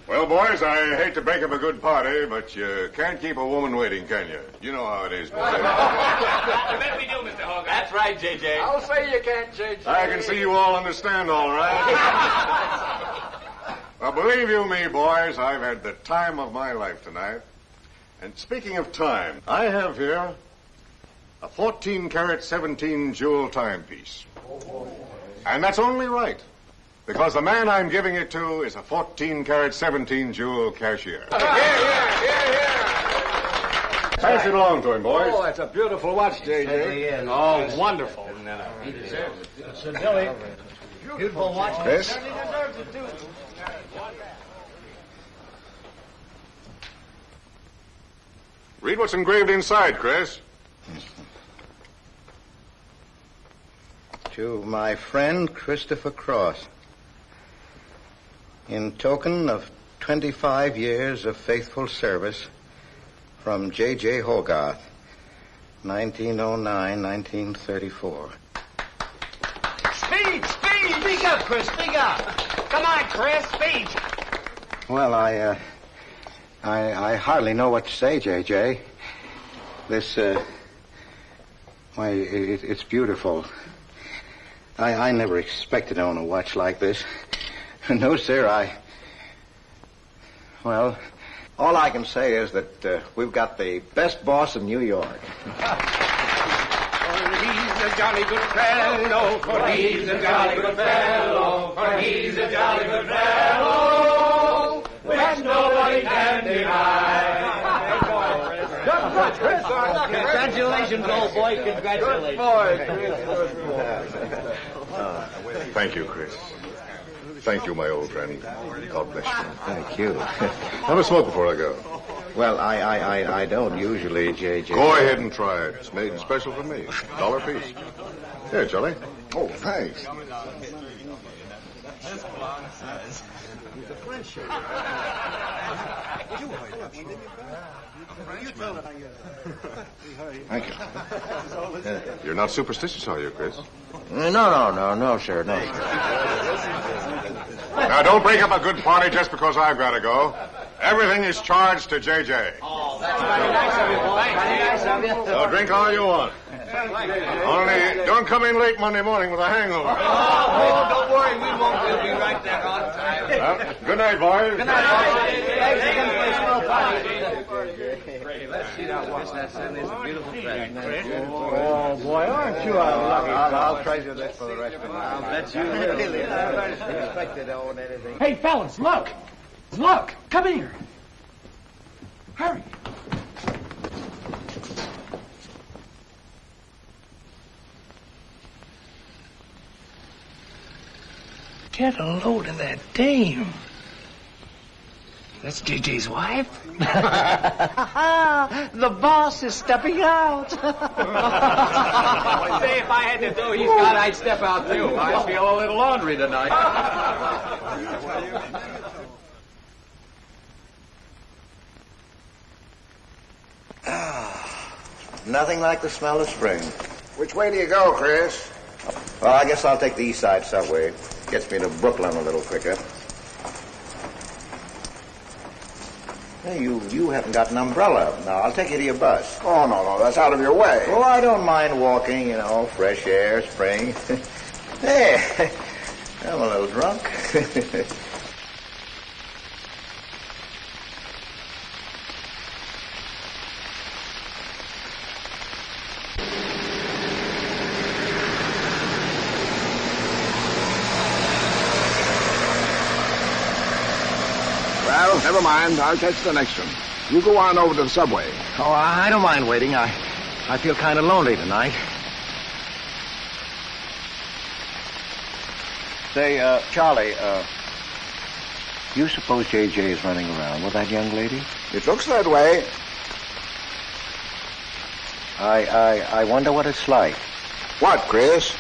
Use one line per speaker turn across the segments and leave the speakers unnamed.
Well, boys, I hate to break up a good party, but you can't keep a woman waiting, can you? You know how it is, boys.
I bet we do, Mr. Hogarth.
That's right, J.J.
I'll say you can't, J.J.
I can see you all understand, all right. Well, believe you me, boys, I've had the time of my life tonight. And speaking of time, I have here a 14-carat, 17-jewel timepiece. And that's only right, because the man I'm giving it to is a 14-carat, 17-jewel cashier. Pass it along to him, boys.
Oh, that's a beautiful watch, J.J.
Oh, wonderful.
He deserves it.
So, Billy, beautiful watch.
Chris?
Certainly deserves it, too.
Read what's engraved inside, Chris.
To my friend Christopher Cross, in token of 25 years of faithful service, from J.J. Hogarth, 1909-1934.
Speed! Speak up, Chris, speak up. Come on, Chris, speed.
Well, I hardly know what to say, J.J. This, why, it's beautiful. I never expected to own a watch like this. No, sir, well, all I can say is that we've got the best boss in New York.
For he's a jolly good fellow, for he's a jolly good fellow, for he's a jolly good fellow, which nobody can deny.
Congratulations, old boy, congratulations.
Thank you, Chris. Thank you, my old friend. God bless you.
Thank you.
Have a smoke before I go.
Well, I don't usually, J.J.
Go ahead and try it. It's made special for me. $1 a piece. Here, Charlie. Oh, thanks. Thank you. You're not superstitious, are you, Chris?
No, sir, no.
Now, don't break up a good party just because I've got to go. Everything is charged to J.J.
Oh, that's very nice of you, boy. Very nice of you.
So drink all you want. Only don't come in late Monday morning with a hangover.
Oh, don't worry, we won't. We'll be right there on time.
Well, good night, boys.
Good night. Thanks again for a swell party. Let's see that watch. That certainly is a beautiful thing.
Oh, boy, aren't you a lucky
I'll treasure this for the rest of my life.
I'll bet you
Really, I never expected to own anything.
Hey, fellas, look. Look, come here. Hurry. Get a load of that dame. That's JJ's wife? The boss is stepping out.
Say, if I had to do he's got, I'd step out too. I feel a little laundry tonight.
Nothing like the smell of spring.
Which way do you go, Chris?
Well, I guess I'll take the East Side subway. Gets me to Brooklyn a little quicker. Hey, you haven't got an umbrella. Now, I'll take you to your bus.
Oh, no, that's out of your way.
Oh, I don't mind walking, fresh air, spring. Hey, I'm a little drunk.
Well, never mind. I'll catch the next one. You go on over to the subway.
Oh, I don't mind waiting. I feel kind of lonely tonight. Say, Charlie, you suppose J.J. is running around with that young lady?
It looks that way.
I wonder what it's like.
What, Chris?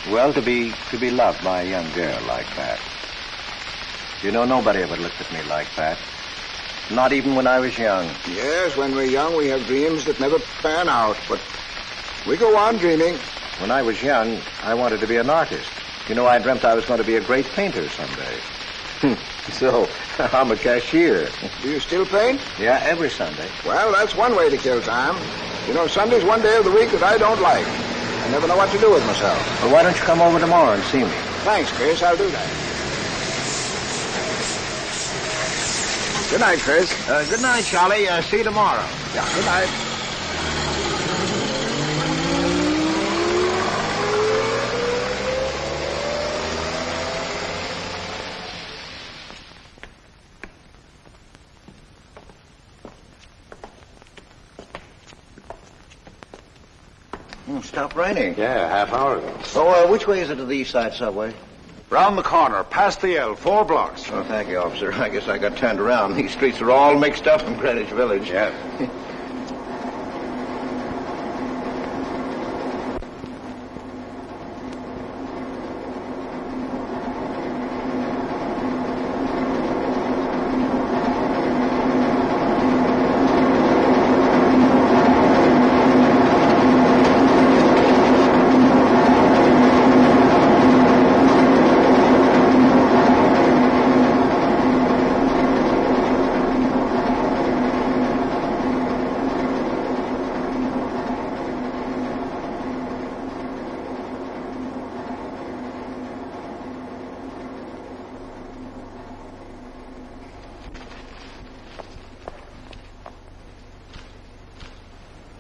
Well, to be loved by a young girl like that. Nobody ever looked at me like that. Not even when I was young.
Yes, when we're young, we have dreams that never pan out. But we go on dreaming.
When I was young, I wanted to be an artist. You know, I dreamt I was going to be a great painter someday. So, I'm a cashier.
Do you still paint?
Yeah, every Sunday.
Well, that's one way to kill time. You know, Sunday's one day of the week that I don't like. I never know what to do with myself.
Well, why don't you come over tomorrow and see me?
Thanks, Chris. I'll do that. Good night, Chris.
Good night, Charlie. See you tomorrow.
Yeah, good night.
Stopped raining.
Yeah, half hour ago.
So, which way is it to the East Side Subway?
Round the corner, past the L, 4 blocks.
Oh, thank you, officer. I guess I got turned around. These streets are all mixed up in Greenwich Village.
Yeah.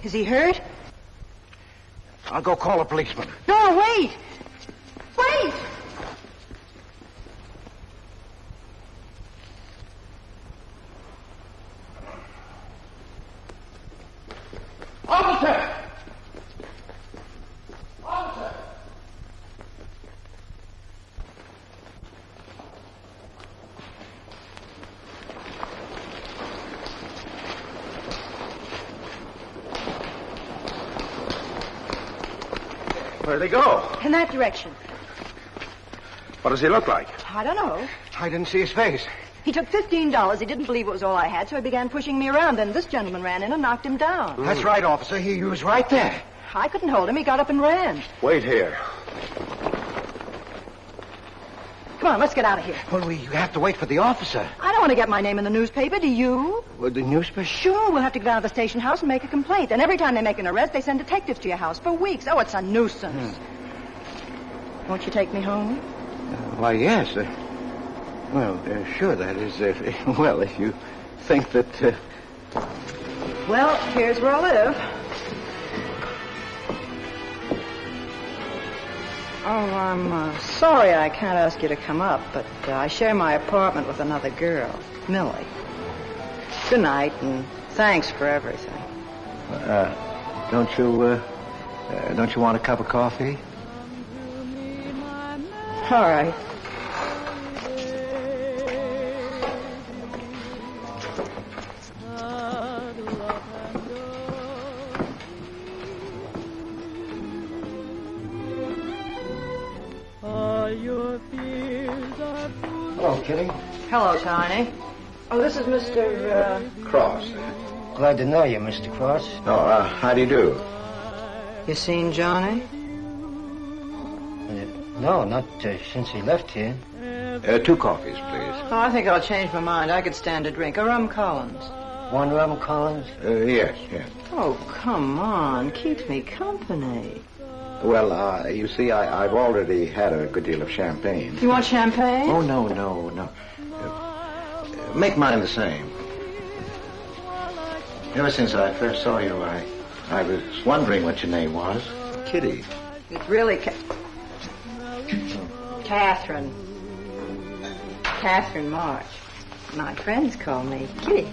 Is he hurt?
I'll go call a policeman.
No, wait! Wait!
Officer! Officer!
Where'd they go?
In that direction.
What does he look like?
I don't know.
I didn't see his face.
He took $15. He didn't believe it was all I had, so he began pushing me around. Then this gentleman ran in and knocked him down.
That's right, officer. He was right there.
I couldn't hold him. He got up and ran.
Wait here.
Come on, let's get out of here.
Well, we have to wait for the officer.
I don't want to get my name in the newspaper, do you?
Well, the newspaper?
Sure, we'll have to get out of the station house and make a complaint. And every time they make an arrest, they send detectives to your house for weeks. Oh, it's a nuisance. Won't you take me home?
Why, yes. Sure, that is, if you think that...
Well, here's where I live. Oh, I'm sorry I can't ask you to come up, but I share my apartment with another girl, Millie. Good night, and thanks for everything.
Don't you want a cup of coffee?
All right.
Hello, Kitty.
Hello, Tiny. Oh, this is Mr.
Cross.
Glad to know you, Mr. Cross.
Oh, how do you do?
You seen Johnny?
No, not since he left here.
2 coffees, please.
Oh, I think I'll change my mind. I could stand a drink. A rum Collins.
One rum Collins?
Yes.
Oh, come on. Keep me company.
Well, you see, I've already had a good deal of champagne.
You want champagne?
Oh, no. Make mine the same. Ever since I first saw you, I was wondering what your name was. Kitty.
It's really Catherine. Catherine March. My friends call me Kitty.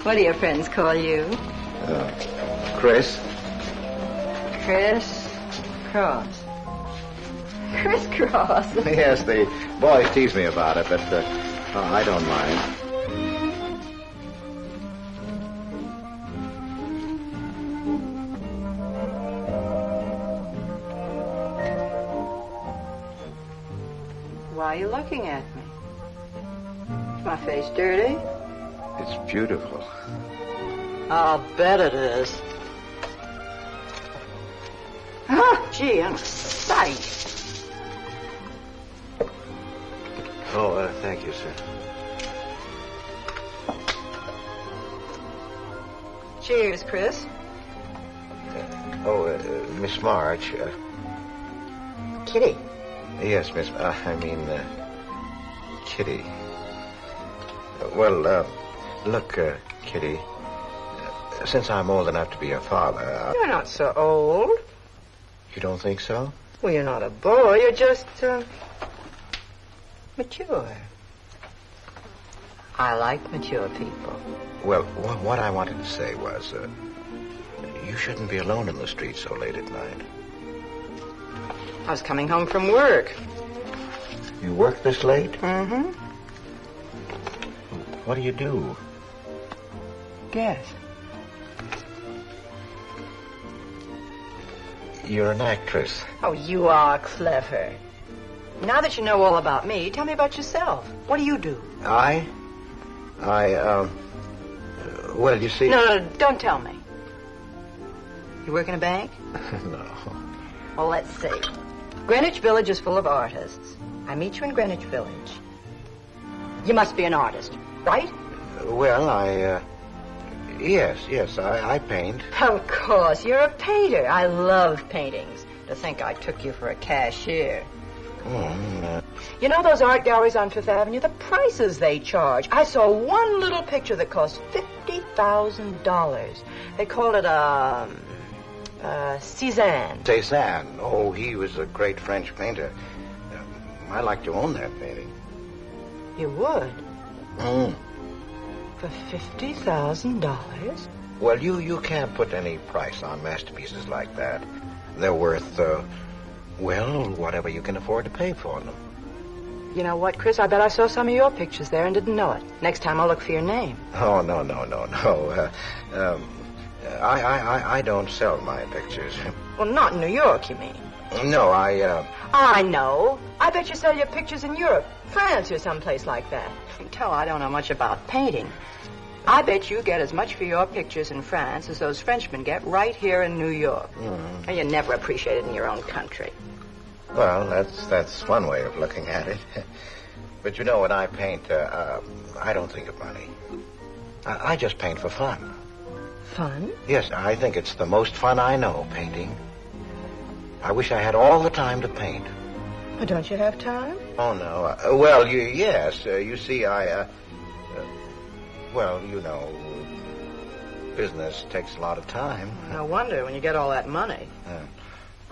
What do your friends call you?
Chris.
Chris Cross. Chris Cross.
Yes, the boys tease me about it, but I don't mind.
Why are you looking at me? Is my face dirty?
It's beautiful.
I'll bet it is. Gee, I'm a sight.
Oh, thank you, sir.
Cheers, Chris.
Miss March.
Kitty.
Yes, Miss. Kitty. Look, Kitty. Since I'm old enough to be a father,
You're not so old.
You don't think so?
Well, you're not a boy. You're just, mature. I like mature people.
Well, what I wanted to say was, you shouldn't be alone in the street so late at night.
I was coming home from work.
You work this late?
Mm-hmm.
What do you do?
Guess.
You're an actress.
Oh, you are clever. Now that you know all about me, tell me about yourself. What do you do?
Well, you see...
No, don't tell me. You work in a bank?
No.
Well, let's see. Greenwich Village is full of artists. I meet you in Greenwich Village. You must be an artist, right?
Well, Yes, I paint.
Of course, you're a painter. I love paintings. To think I took you for a cashier. You know those art galleries on Fifth Avenue? The prices they charge. I saw one little picture that cost $50,000. They called it Cézanne.
Cézanne. Oh, he was a great French painter. I'd like to own that painting.
You would? For $50,000?
Well, you can't put any price on masterpieces like that. They're worth, whatever you can afford to pay for them.
You know what, Chris? I bet I saw some of your pictures there and didn't know it. Next time I'll look for your name.
Oh, no. I don't sell my pictures.
Well, not in New York, you mean?
No,
I know. I bet you sell your pictures in Europe, France, or someplace like that. You can tell I don't know much about painting. I bet you get as much for your pictures in France as those Frenchmen get right here in New York. And you never appreciate it in your own country.
Well, that's one way of looking at it. But you know, when I paint, I don't think of money. I just paint for fun.
Fun?
Yes, I think it's the most fun I know, painting. I wish I had all the time to paint.
Well, don't you have time?
Oh, no. Yes. You see, business takes a lot of time.
No wonder when you get all that money.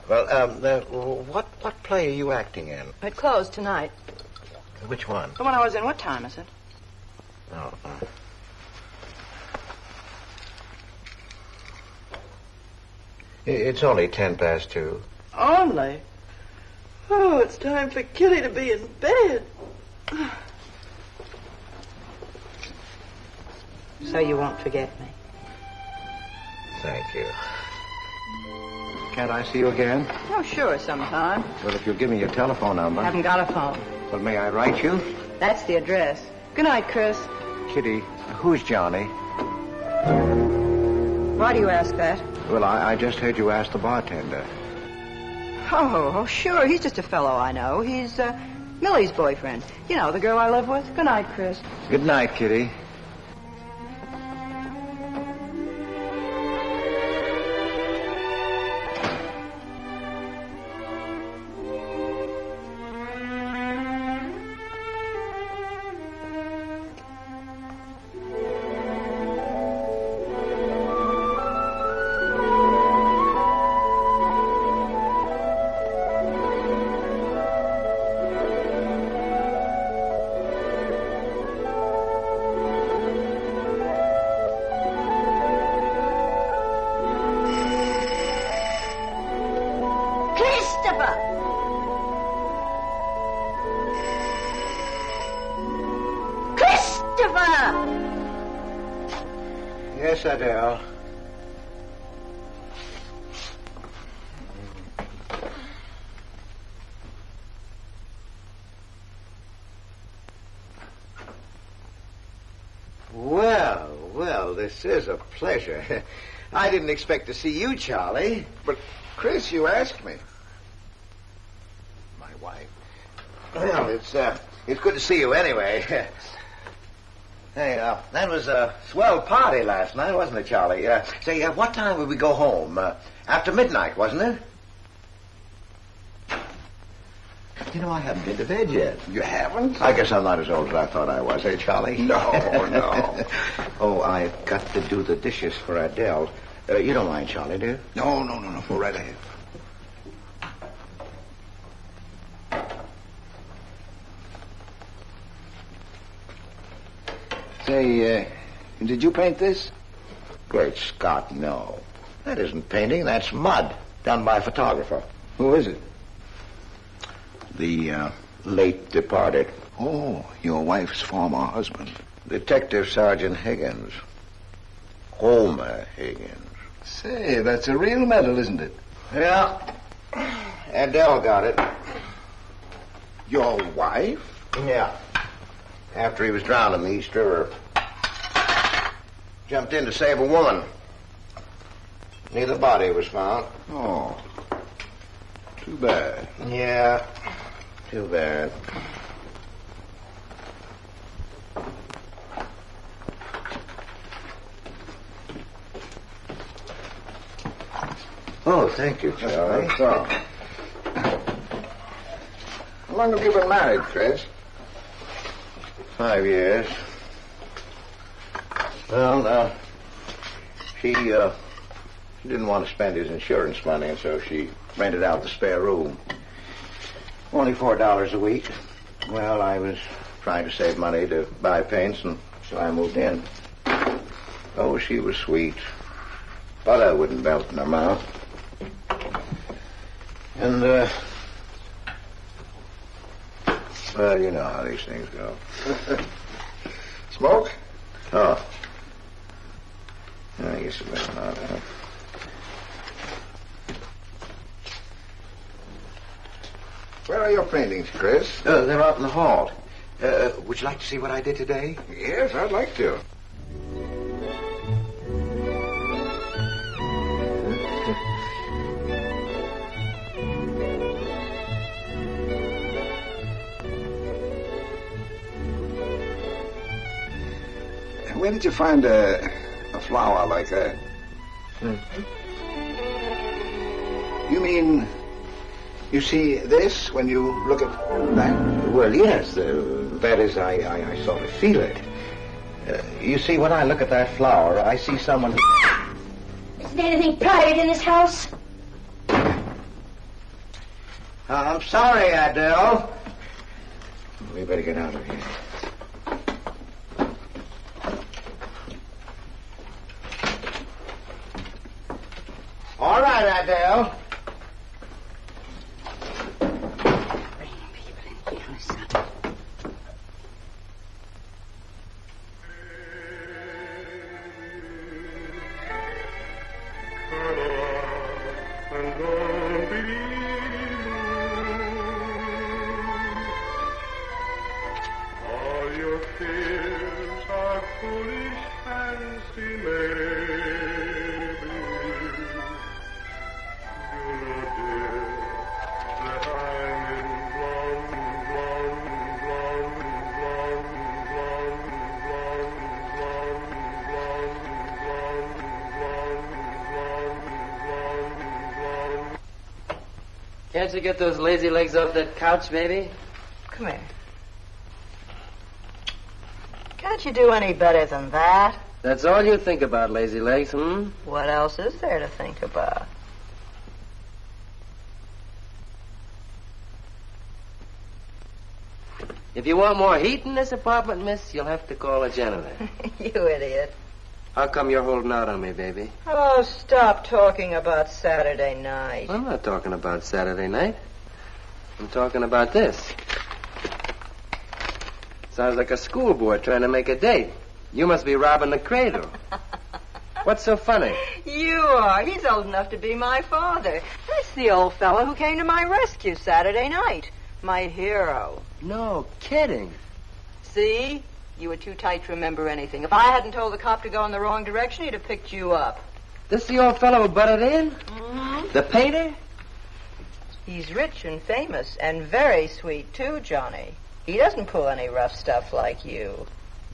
What play are you acting in?
It closed tonight.
Which one?
The one I was in. What time is it?
Oh. It's only 2:10.
Only? Oh, it's time for Kitty to be in bed. So you won't forget me?
Thank you. Can't I see you again?
Oh, sure, sometime.
Well, if you'll give me your telephone number.
Haven't got a phone.
Well, may I write you?
That's the address. Good night, Chris.
Kitty, who's Johnny?
Why do you ask that?
Well, I just heard you ask the bartender.
Oh, sure. He's just a fellow I know. He's Millie's boyfriend. You know, the girl I live with. Good night, Chris.
Good night, Kitty. Yes, Adele. Well, this is a pleasure. I didn't expect to see you, Charlie.
But, Chris, you asked me.
wife. Well, it's good to see you anyway. Hey, that was a swell party last night, wasn't it, Charlie? Say, what time would we go home? After midnight, wasn't it? You know, I haven't been to bed yet.
You haven't?
I guess I'm not as old as I thought I was, eh, Charlie?
No, no.
Oh, I've got to do the dishes for Adele. You don't mind, Charlie, do you?
No. Go right ahead. Say, did you paint this?
Great Scott, no. That isn't painting, that's mud, done by a photographer.
Who is it?
The late departed
Oh, your wife's former husband.
Detective Sergeant Higgins. Homer Higgins.
Say, that's a real medal, isn't it?
Yeah. Adele got it.
Your wife?
Yeah. After he was drowned in the East River. Jumped in to save a woman. Neither body was found.
Oh. Too bad.
Yeah. Too bad. Oh, thank you, Charlie.
So. How long have you been married, Chris?
5 years. Well, she didn't want to spend his insurance money, and so she rented out the spare room. Only $4 a week. Well, I was trying to save money to buy paints, and so I moved in. Oh, she was sweet. Butter wouldn't melt in her mouth. And, well, you know how these things go.
Smoke?
Oh. I guess it better not, huh?
Where are your paintings, Chris?
They're out in the hall. Would you like to see what I did today?
Yes, I'd like to. Where did you find a flower like that? You mean you see this when you look at that?
Well, yes. That is, I sort of feel it. You see, when I look at that flower, I see someone who...
Isn't anything private in this house?
I'm sorry, Adele. We better get out of here. All right, Adele.
Bringing people in here, son.
All your fears are foolish fancy maybe.
Can't you get those lazy legs off that couch, maybe?
Come here. Can't you do any better than that?
That's all you think about, lazy legs, hmm?
What else is there to think about?
If you want more heat in this apartment, miss, you'll have to call a janitor.
You idiot.
How come you're holding out on me, baby?
Oh, stop talking about Saturday night.
I'm not talking about Saturday night. I'm talking about this. Sounds like a school boy trying to make a date. You must be robbing the cradle. What's so funny?
You are. He's old enough to be my father. That's the old fellow who came to my rescue Saturday night. My hero.
No kidding.
See? You were too tight to remember anything. If I hadn't told the cop to go in the wrong direction, he'd have picked you up.
This the old fellow who butted in?
Mm-hmm.
The painter?
He's rich and famous and very sweet, too, Johnny. He doesn't pull any rough stuff like you.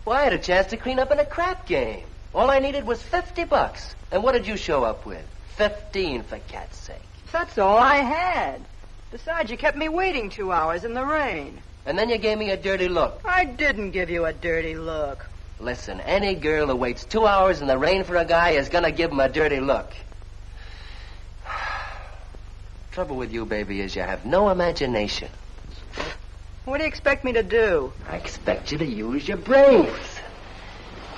Well, I had a chance to clean up in a crap game. All I needed was $50. And what did you show up with? 15, for cat's sake.
That's all I had. Besides, you kept me waiting 2 hours in the rain.
And then you gave me a dirty look.
I didn't give you a dirty look.
Listen, any girl who waits 2 hours in the rain for a guy is gonna give him a dirty look. Trouble with you, baby, is you have no imagination.
What do you expect me to do?
I expect you to use your brains.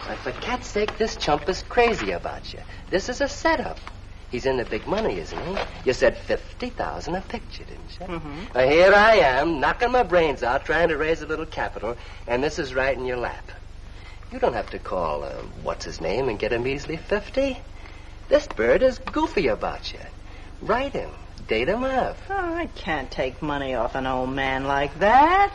But for cat's sake, this chump is crazy about you. This is a setup. He's in the big money, isn't he? You said 50,000 a picture, didn't you?
Mm-hmm.
Well, here I am, knocking my brains out, trying to raise a little capital, and this is right in your lap. You don't have to call, what's his name, and get him easily 50. This bird is goofy about you. Write him. Date him up.
Oh, I can't take money off an old man like that.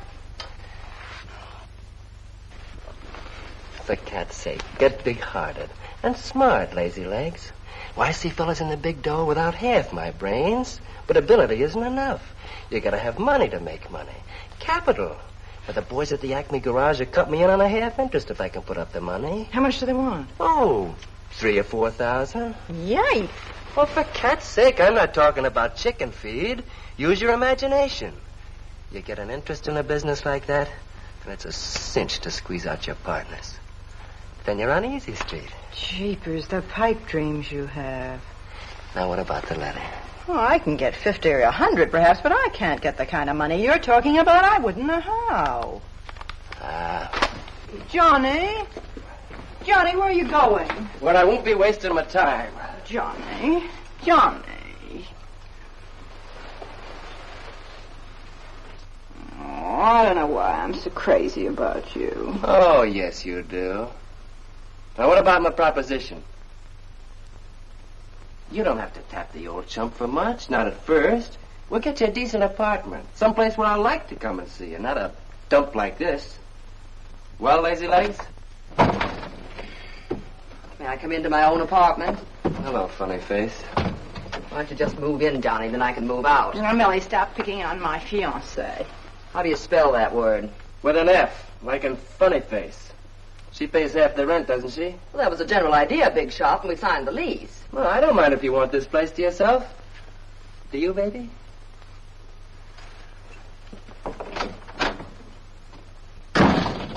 For cat's sake, get big-hearted and smart, lazy legs. Why, I see fellas in the big dough without half my brains, but ability isn't enough. You gotta have money to make money. Capital. But the boys at the Acme garage will cut me in on a half interest if I can put up the money.
How much do they want?
Oh, 3,000 or 4,000.
Yikes.
Well, for cat's sake, I'm not talking about chicken feed. Use your imagination. You get an interest in a business like that, and it's a cinch to squeeze out your partners. Then you're on easy street.
Jeepers, the pipe dreams you have.
Now, what about the letter?
Oh, I can get 50 or 100 perhaps, but I can't get the kind of money you're talking about. I wouldn't know how. Johnny? Johnny, where are you going?
Well, I won't be wasting my time.
Johnny? Johnny? Oh, I don't know why I'm so crazy about you.
Oh, yes, you do. Now, what about my proposition? You don't have to tap the old chump for much, not at first. We'll get you a decent apartment, someplace where I like to come and see you, not a dump like this. Well, lazy legs?
May I come into my own apartment?
Hello, funny face.
Why don't you just move in, Johnny, then I can move out.
Now, Millie, stop picking on my fiancée.
How do you spell that word?
With an F, like in funny face. She pays half the rent, doesn't she?
Well, that was the general idea, Big Shop, when we signed the lease.
Well, I don't mind if you want this place to yourself. Do you, baby?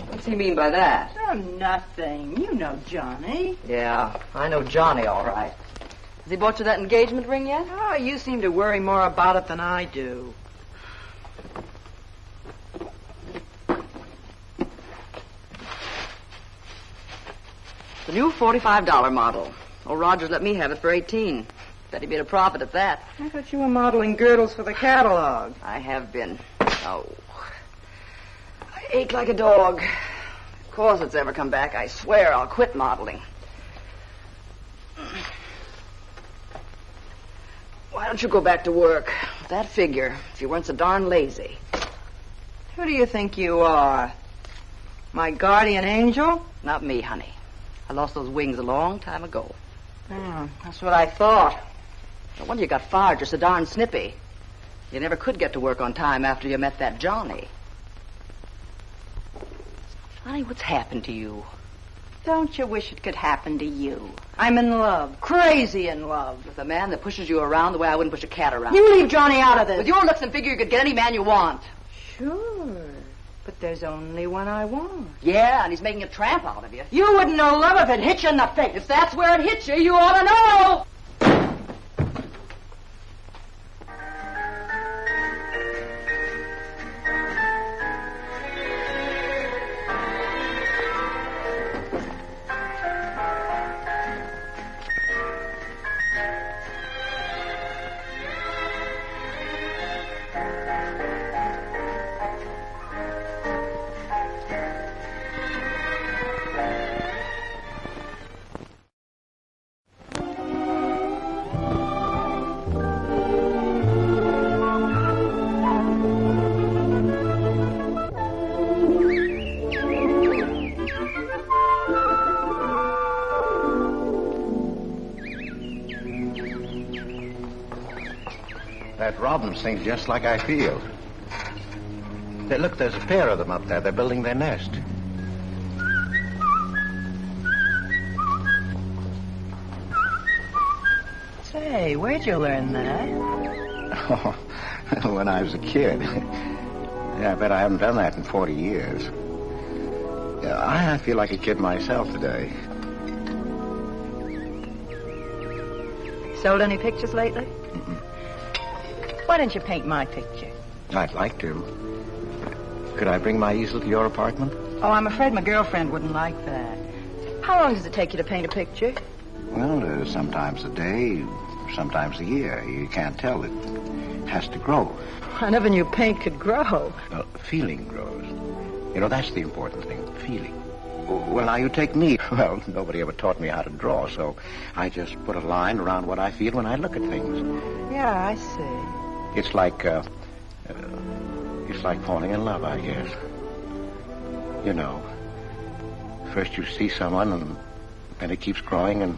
What's he mean by that?
Oh, nothing. You know Johnny.
Yeah, I know Johnny all right. Has he bought you that engagement ring yet?
Oh, you seem to worry more about it than I do.
The new $45 model. Old Rogers let me have it for $18. Bet he made a profit at that.
I thought you were modeling girdles for the catalog.
I have been. Oh. I ache like a dog. If corsets ever come back, I swear I'll quit modeling. Why don't you go back to work? With that figure, if you weren't so darn lazy.
Who do you think you are? My guardian angel?
Not me, honey. I lost those wings a long time ago.
Oh, that's what I thought.
No wonder you got fired. You're so darn snippy. You never could get to work on time after you met that Johnny. Honey, what's happened to you?
Don't you wish it could happen to you? I'm in love. Crazy in love.
With a man that pushes you around the way I wouldn't push a cat around.
You leave Johnny out of this.
With your looks and figure, you could get any man you want.
Sure. But there's only one I want.
Yeah, and he's making a tramp out of you.
You wouldn't know love if it hit you in the face.
If that's where it hits you, you ought to know.
That robin sings just like I feel. Hey, look, there's a pair of them up there. They're building their nest.
Say, where'd you learn that?
Oh, when I was a kid. Yeah, I bet I haven't done that in 40 years. Yeah, I feel like a kid myself today.
Sold any pictures lately?
Mm-mm.
Why don't you paint my picture?
I'd like to. Could I bring my easel to your apartment?
Oh, I'm afraid my girlfriend wouldn't like that. How long does it take you to paint a picture?
Well, sometimes a day, sometimes a year. You can't tell. It has to grow.
I never knew paint could grow.
Well, feeling grows. You know, that's the important thing, feeling. Well, now you take me. Well, nobody ever taught me how to draw, so I just put a line around what I feel when I look at things.
Yeah, I see.
It's like falling in love, I guess. You know, first you see someone, and then it keeps growing, and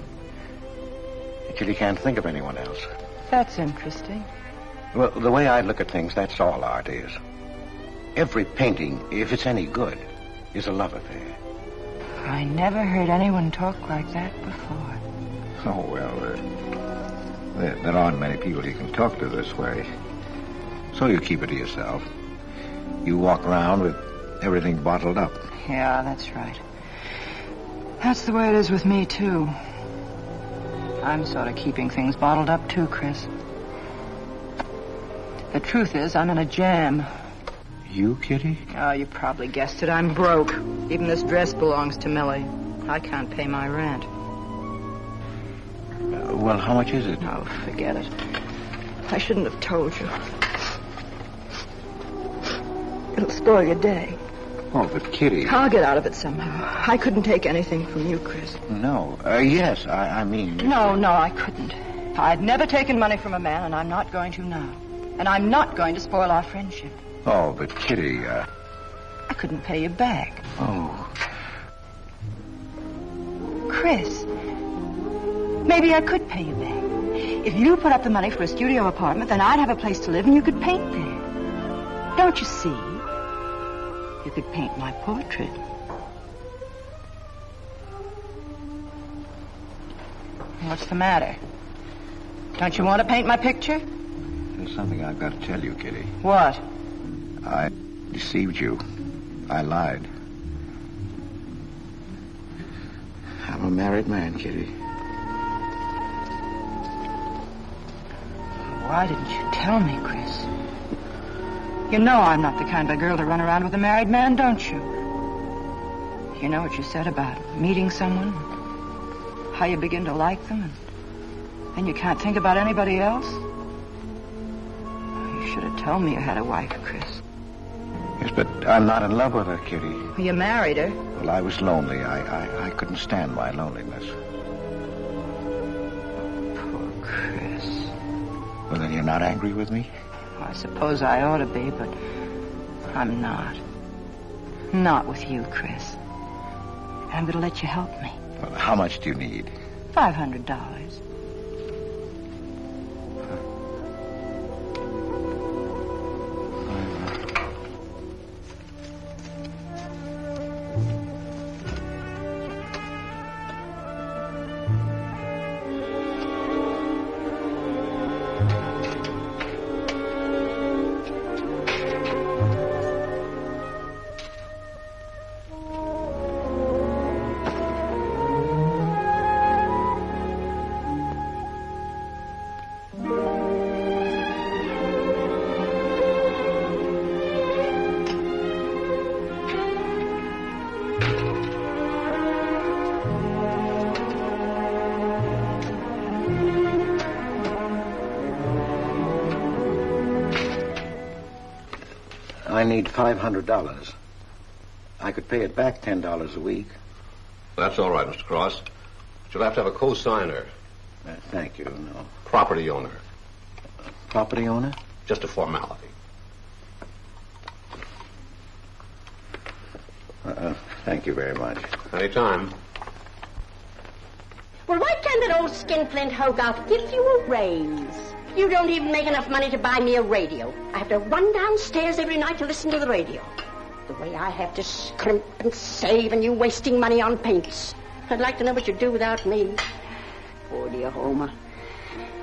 until you can't think of anyone else.
That's interesting.
Well, the way I look at things, that's all art is. Every painting, if it's any good, is a love affair.
I never heard anyone talk like that before.
Oh, well, there aren't many people you can talk to this way. So you keep it to yourself. You walk around with everything bottled up.
Yeah, that's right. That's the way it is with me, too. I'm sort of keeping things bottled up, too, Chris. The truth is, I'm in a jam.
You, Kitty?
Oh, you probably guessed it. I'm broke. Even this dress belongs to Millie. I can't pay my rent.
Well, how much is it?
Oh, forget it. I shouldn't have told you. It'll spoil your day.
Oh, but Kitty...
I'll get out of it somehow. I couldn't take anything from you, Chris.
No. Yes, I mean...
No, I couldn't. I've never taken money from a man, and I'm not going to now. And I'm not going to spoil our friendship.
Oh, but Kitty,
I couldn't pay you back.
Oh.
Chris, maybe I could pay you back. If you put up the money for a studio apartment, then I'd have a place to live and you could paint there. Don't you see? You could paint my portrait. What's the matter? Don't you want to paint my picture?
There's something I've got to tell you, Kitty.
What?
I deceived you. I lied. I'm a married man, Kitty.
Why didn't you tell me, Chris? You know I'm not the kind of girl to run around with a married man, don't you? You know what you said about meeting someone, how you begin to like them, and you can't think about anybody else? You should have told me you had a wife, Chris.
Yes, but I'm not in love with her, Kitty.
You married her.
Well, I was lonely. I couldn't stand my loneliness.
Poor Chris.
Well, then you're not angry with me?
I suppose I ought to be, but I'm not. Not with you, Chris. And I'm going to let you help me.
Well, how much do you need?
$500.
I need $500. I could pay it back $10 a week.
That's all right, Mr. Cross. But you'll have to have a co-signer.
Thank you, no.
Property owner.
Property owner?
Just a formality.
Thank you very much.
Anytime.
Well, why can't that old skinflint Hogarth give you a raise? You don't even make enough money to buy me a radio. I have to run downstairs every night to listen to the radio. The way I have to scrimp and save and you wasting money on paints. I'd like to know what you'd do without me. Poor dear Homer.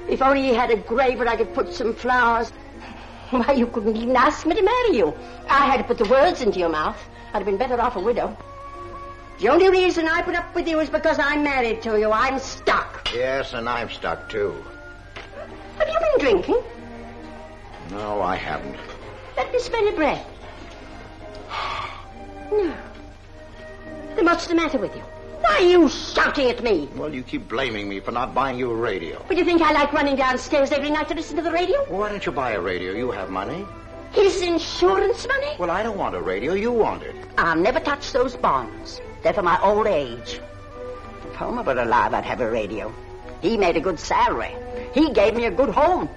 If only he had a grave where I could put some flowers. Why, you couldn't even ask me to marry you. I had to put the words into your mouth. I'd have been better off a widow. The only reason I put up with you is because I'm married to you. I'm stuck.
Yes, and I'm stuck, too.
Have you been drinking?
No, I haven't.
Let me smell your breath. No. Then what's the matter with you? Why are you shouting at me?
Well, you keep blaming me for not buying you a radio.
But you think I like running downstairs every night to listen to the radio?
Well, why don't you buy a radio? You have money.
His insurance money?
Well, I don't want a radio. You want it.
I'll never touch those bonds. They're for my old age. If Homer were alive, I'd have a radio. He made a good salary. He gave me a good home.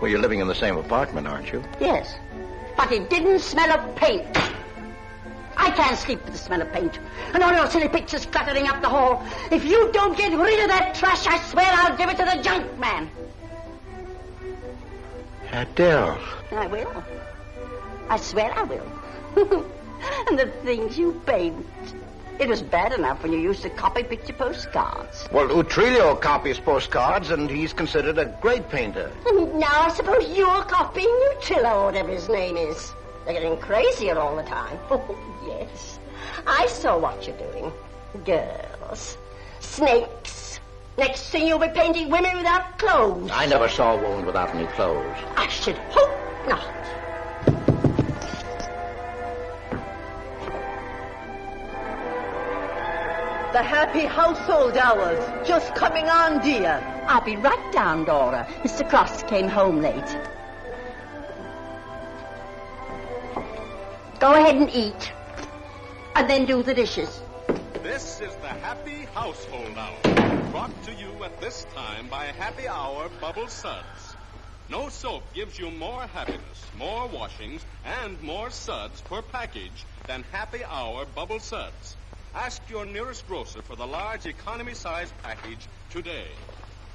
Well, you're living in the same apartment, aren't you?
Yes. But it didn't smell of paint. I can't sleep with the smell of paint. And all your silly pictures cluttering up the hall. If you don't get rid of that trash, I swear I'll give it to the junk man.
Adele.
I will. I swear I will. And the things you paint. It was bad enough when you used to copy picture postcards.
Well, Utrillo copies postcards, and he's considered a great painter.
And now I suppose you're copying Utrillo, or whatever his name is. They're getting crazier all the time. Oh, yes. I saw what you're doing. Girls. Snakes. Next thing you'll be painting women without clothes.
I never saw a woman without any clothes.
I should hope not.
The happy household hours. Just coming on, dear.
I'll be right down, Dora. Mr. Cross came home late. Go ahead and eat. And then do the dishes.
This is the Happy Household Hour, brought to you at this time by Happy Hour Bubble Suds. No soap gives you more happiness, more washings, and more suds per package than Happy Hour Bubble Suds. Ask your nearest grocer for the large economy-size package today.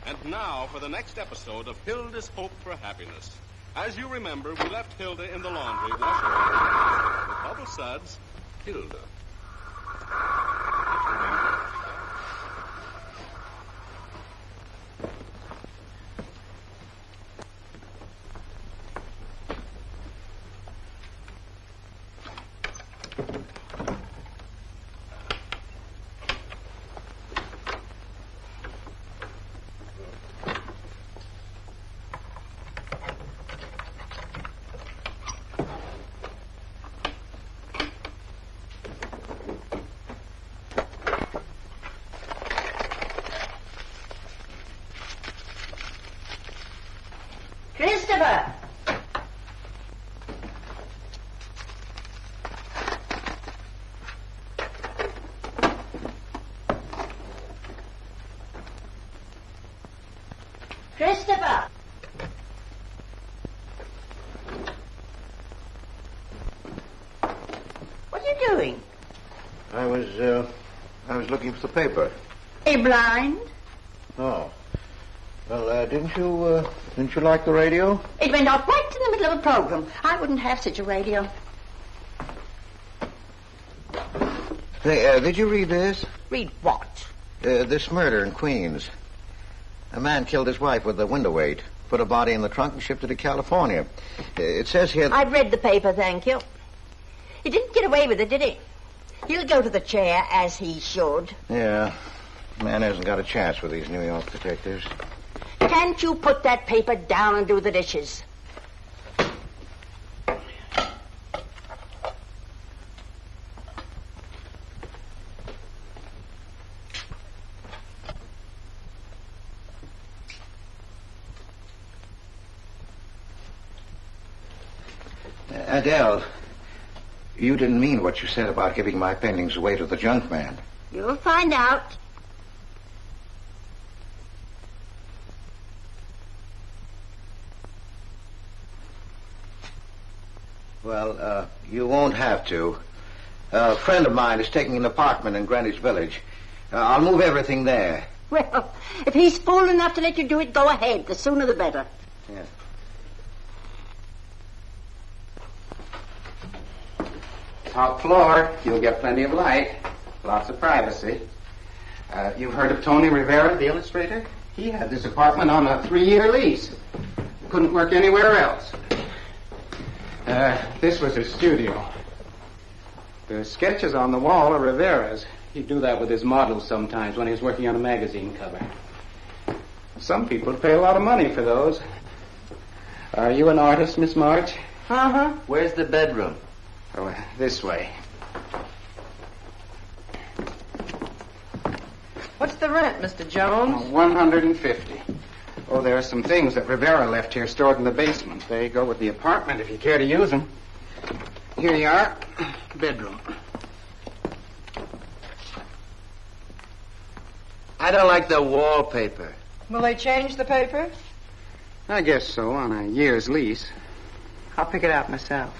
And now for the next episode of Hilda's Hope for Happiness. As you remember, we left Hilda in the laundry washing her. With Bubble Suds, Hilda.
Christopher! Christopher! What are you doing?
I was looking for the paper.
Are you blind?
Oh. Well, didn't you like the radio?
It went off right in the middle of a program. I wouldn't have such a radio.
Hey, did you read this?
Read what?
This murder in Queens. A man killed his wife with a window weight, put a body in the trunk and shipped it to California. It says here...
I've read the paper, thank you. He didn't get away with it, did he? He'll go to the chair, as he should.
Yeah. Man hasn't got a chance with these New York detectives.
Can't you put that paper down and do the dishes?
Adele, you didn't mean what you said about giving my paintings away to the junk man.
You'll find out.
Well, you won't have to. A friend of mine is taking an apartment in Greenwich Village. I'll move everything there.
Well, if he's fool enough to let you do it, go ahead. The sooner the better.
Yeah.
Top floor. You'll get plenty of light. Lots of privacy. You've heard of Tony Rivera, the illustrator? He had this apartment on a 3-year lease. Couldn't work anywhere else. This was his studio. The sketches on the wall are Rivera's. He'd do that with his models sometimes when he was working on a magazine cover. Some people pay a lot of money for those. Are you an artist, Miss March?
Uh-huh. Where's the bedroom?
Oh, this way.
What's the rent, Mr. Jones?
$150. Oh, there are some things that Rivera left here stored in the basement. They go with the apartment if you care to use them. Here you are. Bedroom.
I don't like the wallpaper.
Will they change the paper?
I guess so, on a year's lease.
I'll pick it out myself.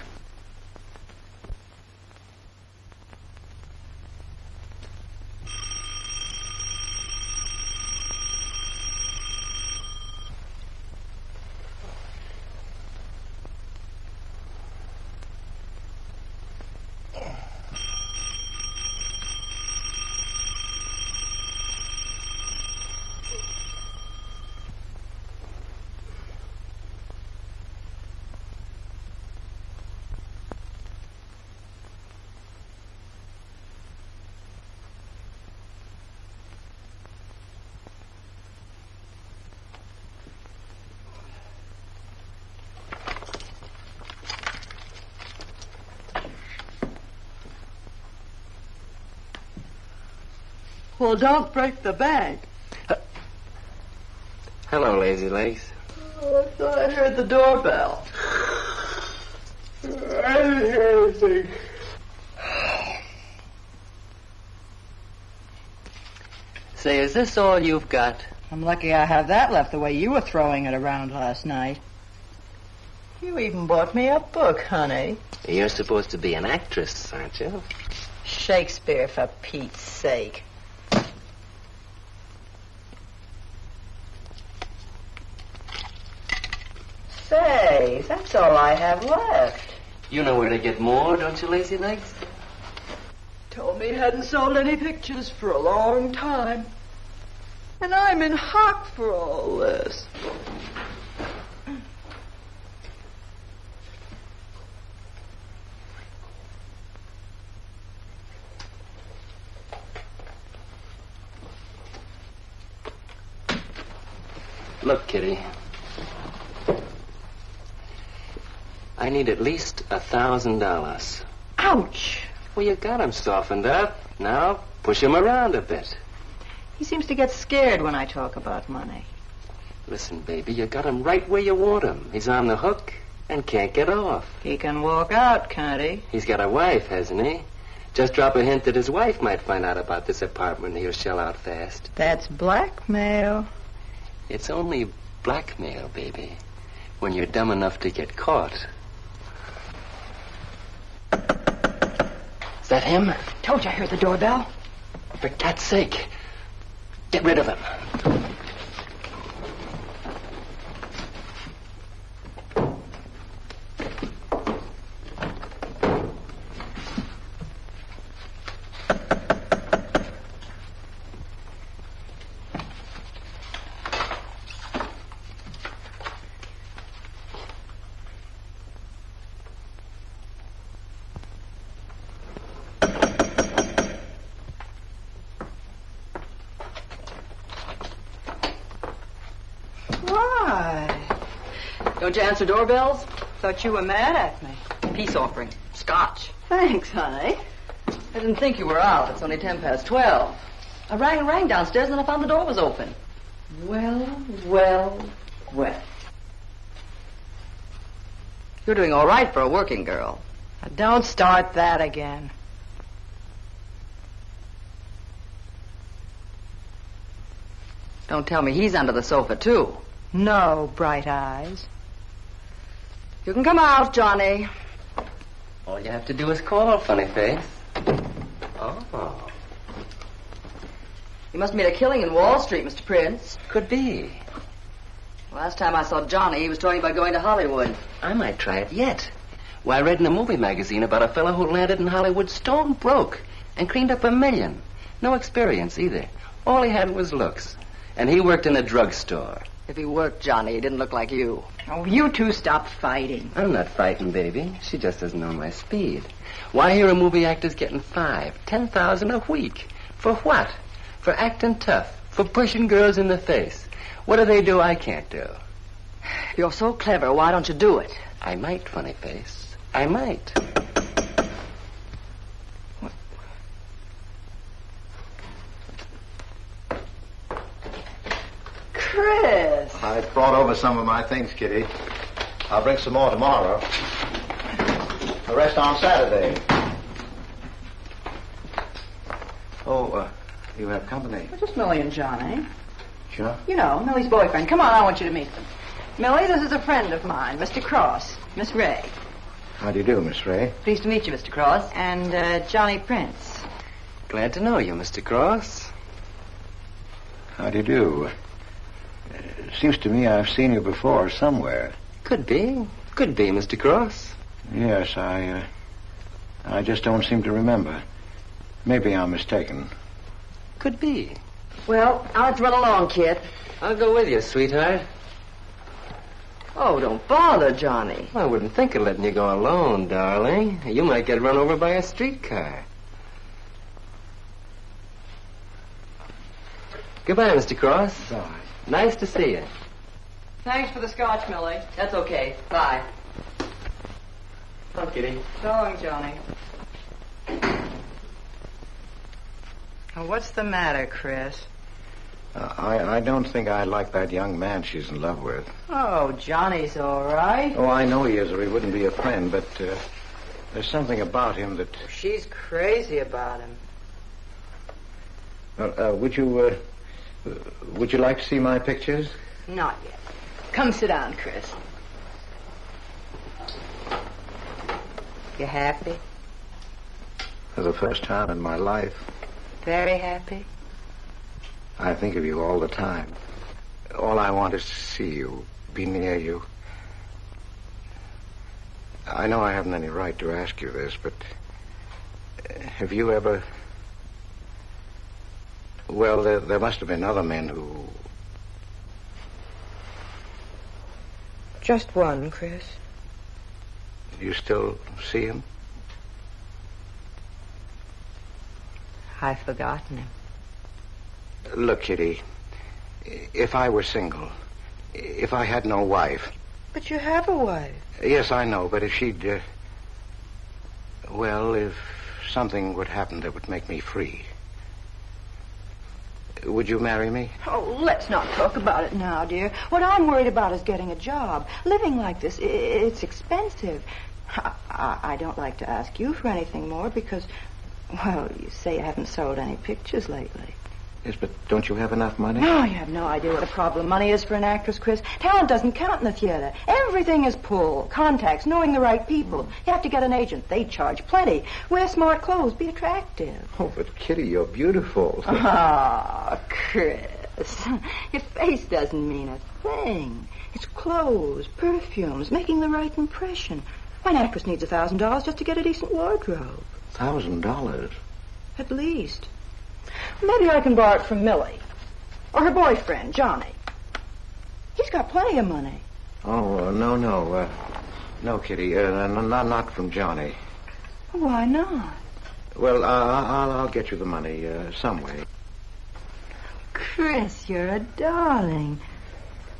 Well, don't break the bank.
Hello, Lazy Legs.
Oh, I thought I heard the doorbell. I didn't hear anything.
Say, is this all you've got?
I'm lucky I have that left the way you were throwing it around last night. You even bought me a book, honey.
You're supposed to be an actress, aren't you?
Shakespeare, for Pete's sake. Say, that's all I have left.
You know where to get more, don't you, Lazy Legs?
Told me he hadn't sold any pictures for a long time. And I'm in hock for all this.
Look, Kitty. I need at least $1,000.
Ouch!
Well, you got him softened up. Now, push him around a bit.
He seems to get scared when I talk about money.
Listen, baby, you got him right where you want him. He's on the hook and can't get off.
He can walk out, can't he?
He's got a wife, hasn't he? Just drop a hint that his wife might find out about this apartment and he'll shell out fast.
That's blackmail.
It's only blackmail, baby, when you're dumb enough to get caught. Is that him?
Told you I heard the doorbell.
For cat's sake, get rid of him.
Don't you answer doorbells?
Thought you were mad at me.
Peace offering. Scotch.
Thanks, honey.
I didn't think you were out. It's only 12:10. I rang and rang downstairs, and then I found the door was open. Well. You're doing all right for a working girl.
Now, don't start that again.
Don't tell me he's under the sofa, too.
No, Bright Eyes.
You can come out, Johnny.
All you have to do is call, funny face. Oh.
You must have made a killing in Wall Street, Mr. Prince.
Could be.
Last time I saw Johnny, he was talking about going to Hollywood.
I might try it yet. Well, I read in a movie magazine about a fellow who landed in Hollywood stone broke and cleaned up $1 million. No experience either. All he had was looks. And he worked in a drugstore.
If he worked, Johnny, he didn't look like you.
Oh, you two stop fighting.
I'm not fighting, baby. She just doesn't know my speed. Why, here a movie actor's getting $5,000-$10,000 a week. For what? For acting tough. For pushing girls in the face. What do they do I can't do?
If you're so clever, why don't you do it?
I might, funny face. I might.
Chris!
I brought over some of my things, Kitty. I'll bring some more tomorrow. The rest on Saturday. Oh, you have company.
Just Millie and Johnny.
Sure.
You know, Millie's boyfriend. Come on, I want you to meet them. Millie, this is a friend of mine, Mr. Cross. Miss Ray.
How do you do, Miss Ray?
Pleased to meet you, Mr. Cross.
And Johnny Prince.
Glad to know you, Mr. Cross.
How do you do? It seems to me I've seen you before somewhere.
Could be. Could be, Mr. Cross.
Yes, I just don't seem to remember. Maybe I'm mistaken.
Could be.
Well, I'll have to run along, kid.
I'll go with you, sweetheart.
Oh, don't bother, Johnny.
Well, I wouldn't think of letting you go alone, darling. You might get run over by a streetcar. Goodbye, Mr. Cross.
Bye.
Nice to see you.
Thanks for the scotch, Millie.
That's okay. Bye.
Oh, Kitty.
So long, Johnny. Now, what's the matter, Chris?
I don't think I like that young man she's in love with.
Oh, Johnny's all right.
Oh, I know he is, or he wouldn't be a friend, but there's something about him that...
She's crazy about him.
Would you like to see my pictures?
Not yet. Come sit down, Chris. You happy?
For the first time in my life.
Very happy?
I think of you all the time. All I want is to see you, be near you. I know I haven't any right to ask you this, but have you ever... Well, there must have been other men who...
Just one, Chris.
You still see him?
I've forgotten him.
Look, Kitty, if I were single, if I had no wife...
But you have a wife.
Yes, I know, but if she'd... well, if something would happen that would make me free... Would you marry me?
Oh, let's not talk about it now, dear. What I'm worried about is getting a job. Living like this, it's expensive. I don't like to ask you for anything more because, well, you say you haven't sold any pictures lately.
Yes, but don't you have enough money?
No, you have no idea what a problem money is for an actress, Chris. Talent doesn't count in the theater. Everything is pull, contacts, knowing the right people. You have to get an agent. They charge plenty. Wear smart clothes. Be attractive.
Oh, but Kitty, you're beautiful.
Oh, Chris. Your face doesn't mean a thing. It's clothes, perfumes, making the right impression. Why, an actress needs $1,000 just to get a decent wardrobe.
$1,000?
At least. Maybe I can borrow it from Millie. Or her boyfriend, Johnny. He's got plenty of money.
Oh, no. No, Kitty. Not from Johnny.
Why not?
Well, I'll get you the money some way.
Chris, you're a darling.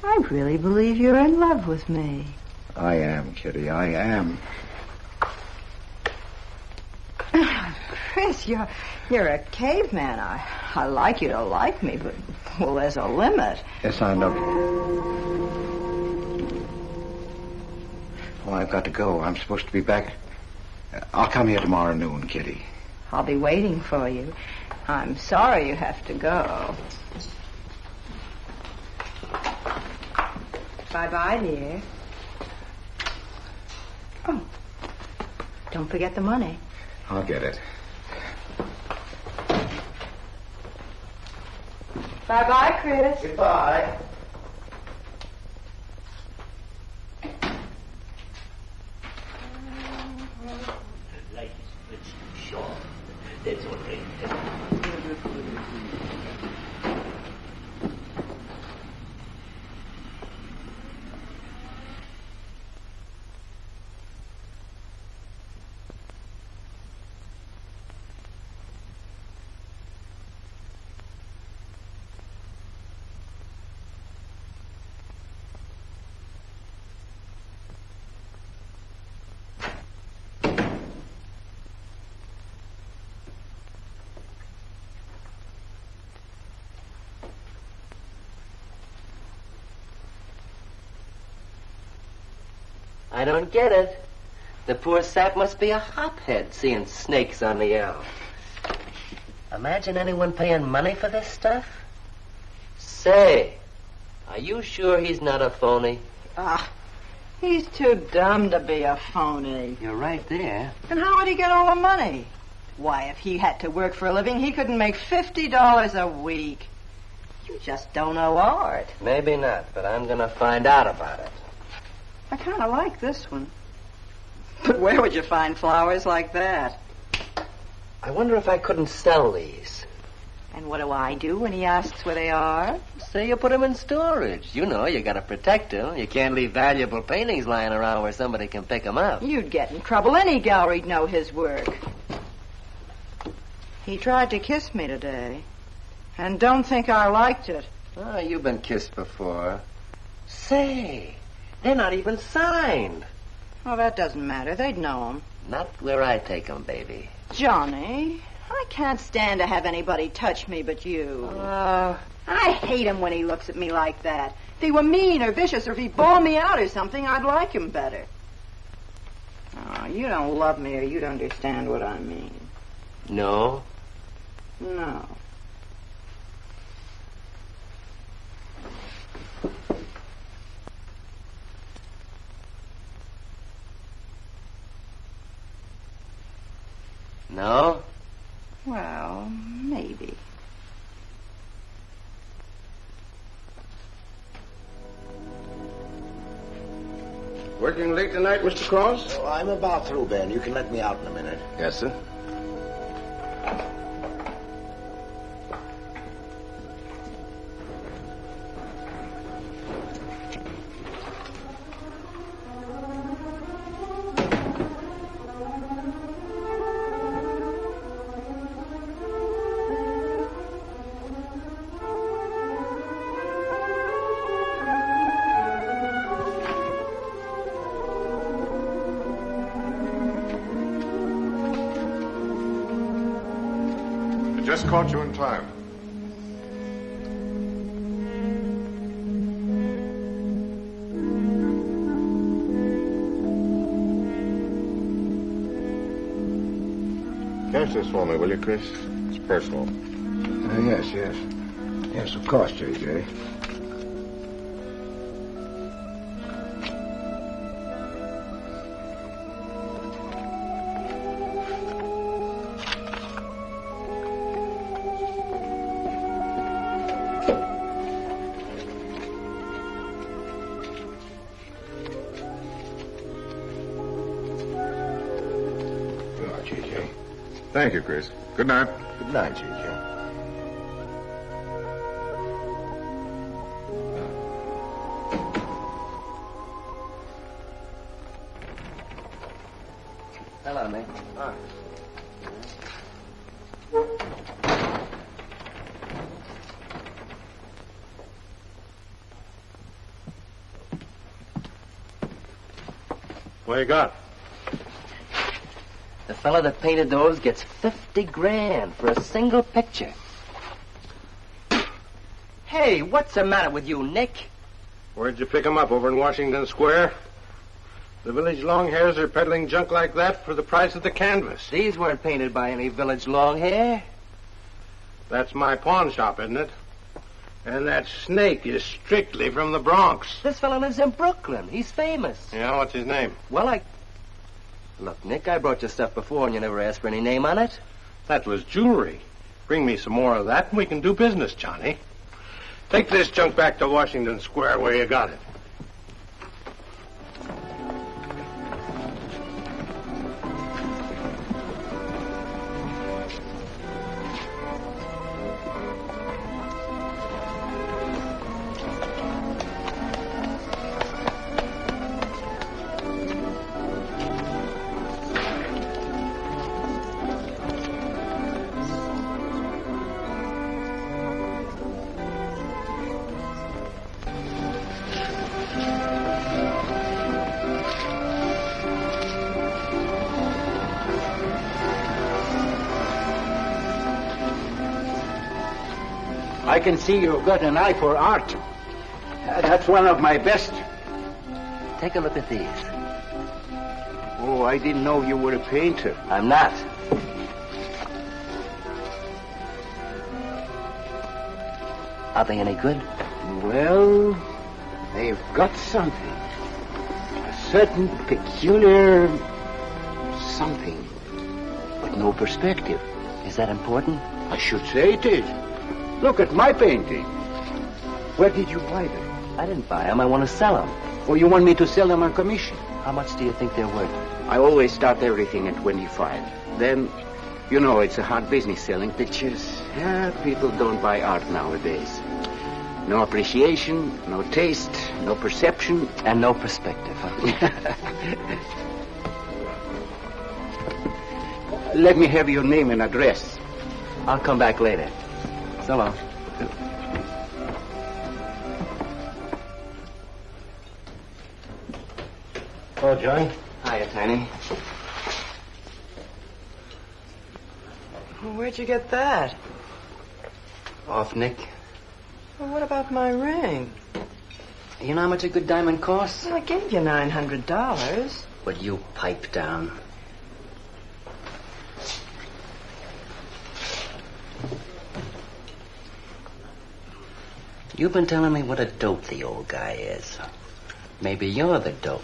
I really believe you're in love with me.
I am, Kitty. I am.
Chris, you're a caveman. I like you to like me, but, well, there's a limit.
Yes, I know. Oh, I've got to go. I'm supposed to be back. I'll come here tomorrow noon, Kitty.
I'll be waiting for you. I'm sorry you have to go. Bye-bye, dear. Oh, don't forget the money.
I'll get it.
Bye-bye, Chris.
Goodbye.
jewelry. I don't get it. The poor sap must be a hophead seeing snakes on the L. Imagine anyone paying money for this stuff. Say, are you sure he's not a phony?
He's too dumb to be a phony.
You're right there.
And how would he get all the money? Why, if he had to work for a living, he couldn't make $50 a week. You just don't know art.
Maybe not, but I'm going to find out about it.
I kind of like this one. But where would you find flowers like that?
I wonder if I couldn't sell these.
And what do I do when he asks where they are?
Say you put them in storage. You know, you got to protect them. You can't leave valuable paintings lying around where somebody can pick them up.
You'd get in trouble. Any gallery'd know his work. He tried to kiss me today. And don't think I liked it.
Oh, you've been kissed before. Say, they're not even signed.
Oh, that doesn't matter. They'd know him.
Not where I take them, baby.
Johnny, I can't stand to have anybody touch me but you. I hate him when he looks at me like that. If he were mean or vicious or if he bawled me out or something, I'd like him better. Oh, you don't love me or you'd understand what I mean.
No?
No.
No?
Well, maybe.
Working late tonight, Mr. Cross?
Oh, I'm about through, Ben. You can let me out in a minute.
Yes, sir.
Just caught you in time. Cash this for me, will you, Chris? It's personal.
Yes. Yes, of course, J.J.
Thank you, Chris. Good night.
Good night, J.J.
Hello, Nick.
Hi.
What you got?
The fella that painted those gets $50,000 for a single picture. Hey, what's the matter with you, Nick?
Where'd you pick 'em up? Over in Washington Square? The village longhairs are peddling junk like that for the price of the canvas.
These weren't painted by any village longhair.
That's my pawn shop, isn't it? And that snake is strictly from the Bronx.
This fella lives in Brooklyn. He's famous.
Yeah, what's his name?
Well, Look, Nick, I brought you stuff before and you never asked for any name on it.
That was jewelry. Bring me some more of that and we can do business, Johnny. Take this junk back to Washington Square where you got it.
I can see you've got an eye for art. That's one of my best.
Take a look at these.
Oh, I didn't know you were a painter.
I'm not. Are they any good?
Well, they've got something. A certain peculiar something. But no perspective.
Is that important?
I should say it is. Look at my painting. Where did you buy them?
I didn't buy them. I want to sell them.
Oh, you want me to sell them on commission?
How much do you think they're worth?
I always start everything at 25. Then, you know, it's a hard business selling pictures. Yeah, people don't buy art nowadays. No appreciation, no taste, no perception.
And no perspective, huh?
Let me have your name and address.
I'll come back later. So long.
Oh, John.
Hiya, Tiny.
Well, where'd you get that?
Off Nick.
Well, what about my ring?
You know how much a good diamond costs?
Well, I gave you $900.
Would you pipe down? You've been telling me what a dope the old guy is. Maybe you're the dope.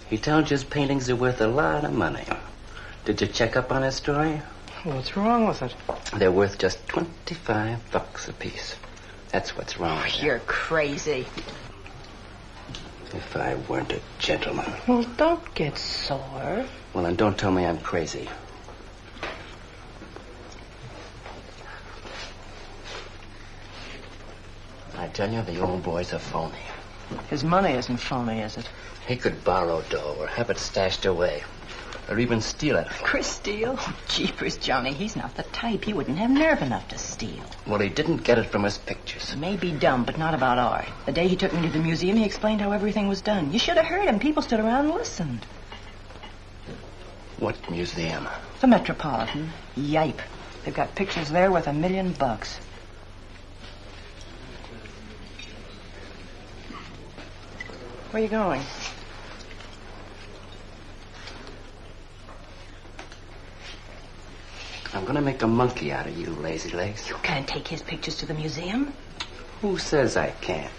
He tells you his paintings are worth a lot of money. Did you check up on his story?
What's wrong with it?
They're worth just $25 a piece. That's what's wrong with them.
You're crazy.
If I weren't a gentleman.
Well, don't get sore.
Well, then don't tell me I'm crazy. I tell you, the old boy's a phony.
His money isn't phony, is it?
He could borrow dough or have it stashed away. Or even steal it.
Chris steal? Jeepers, Johnny, he's not the type. He wouldn't have nerve enough to steal.
Well, he didn't get it from his pictures.
He may be dumb, but not about art. The day he took me to the museum, he explained how everything was done. You should have heard him. People stood around and listened.
What museum?
The Metropolitan. Yipe. They've got pictures there worth $1 million. Where are you going?
I'm gonna make a monkey out of you, lazy legs.
You can't take his pictures to the museum.
Who says I can't?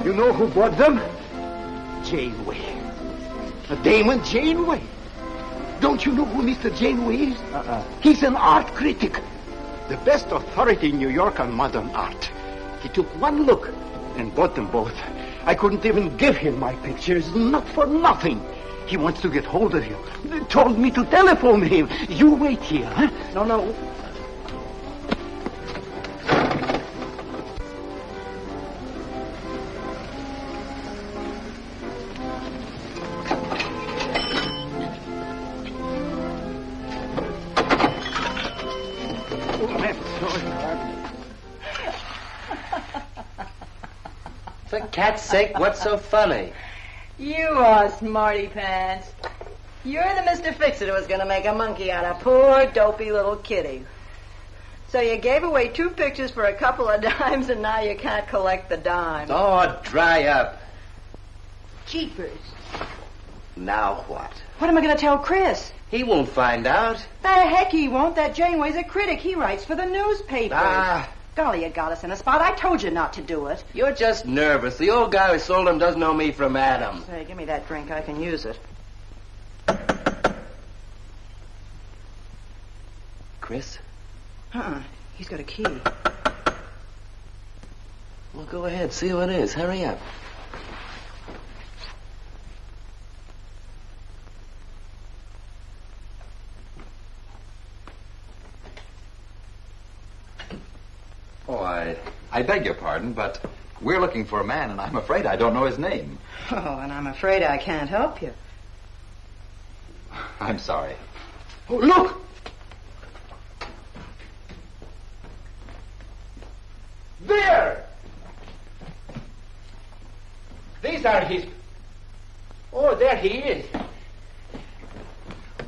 You know who bought them? Janeway. A Damon Janeway. Don't you know who Mr. Janeway is? He's an art critic. The best authority in New York on modern art. He took one look and bought them both. I couldn't even give him my pictures, not for nothing. He wants to get hold of you. They told me to telephone him. You wait here, huh?
No.
For cat's sake, what's so funny?
You are smarty pants. You're the Mr. Fix-It who was going to make a monkey out of poor, dopey little kitty. So you gave away 2 pictures for a couple of dimes, and now you can't collect the dime.
Oh, dry up.
Jeepers.
Now what?
What am I going to tell Chris?
He won't find out.
The heck he won't. That Janeway's a critic. He writes for the newspapers. Golly, you got us in a spot. I told you not to do it.
You're just nervous. The old guy who sold him doesn't know me from Adam.
Say, give me that drink. I can use it.
Chris?
He's got a key.
Well, go ahead. See who it is. Hurry up.
Oh, I beg your pardon, but we're looking for a man, and I'm afraid I don't know his name.
Oh, and I'm afraid I can't help you.
I'm sorry.
Oh, look!
These are his... Oh, there he is.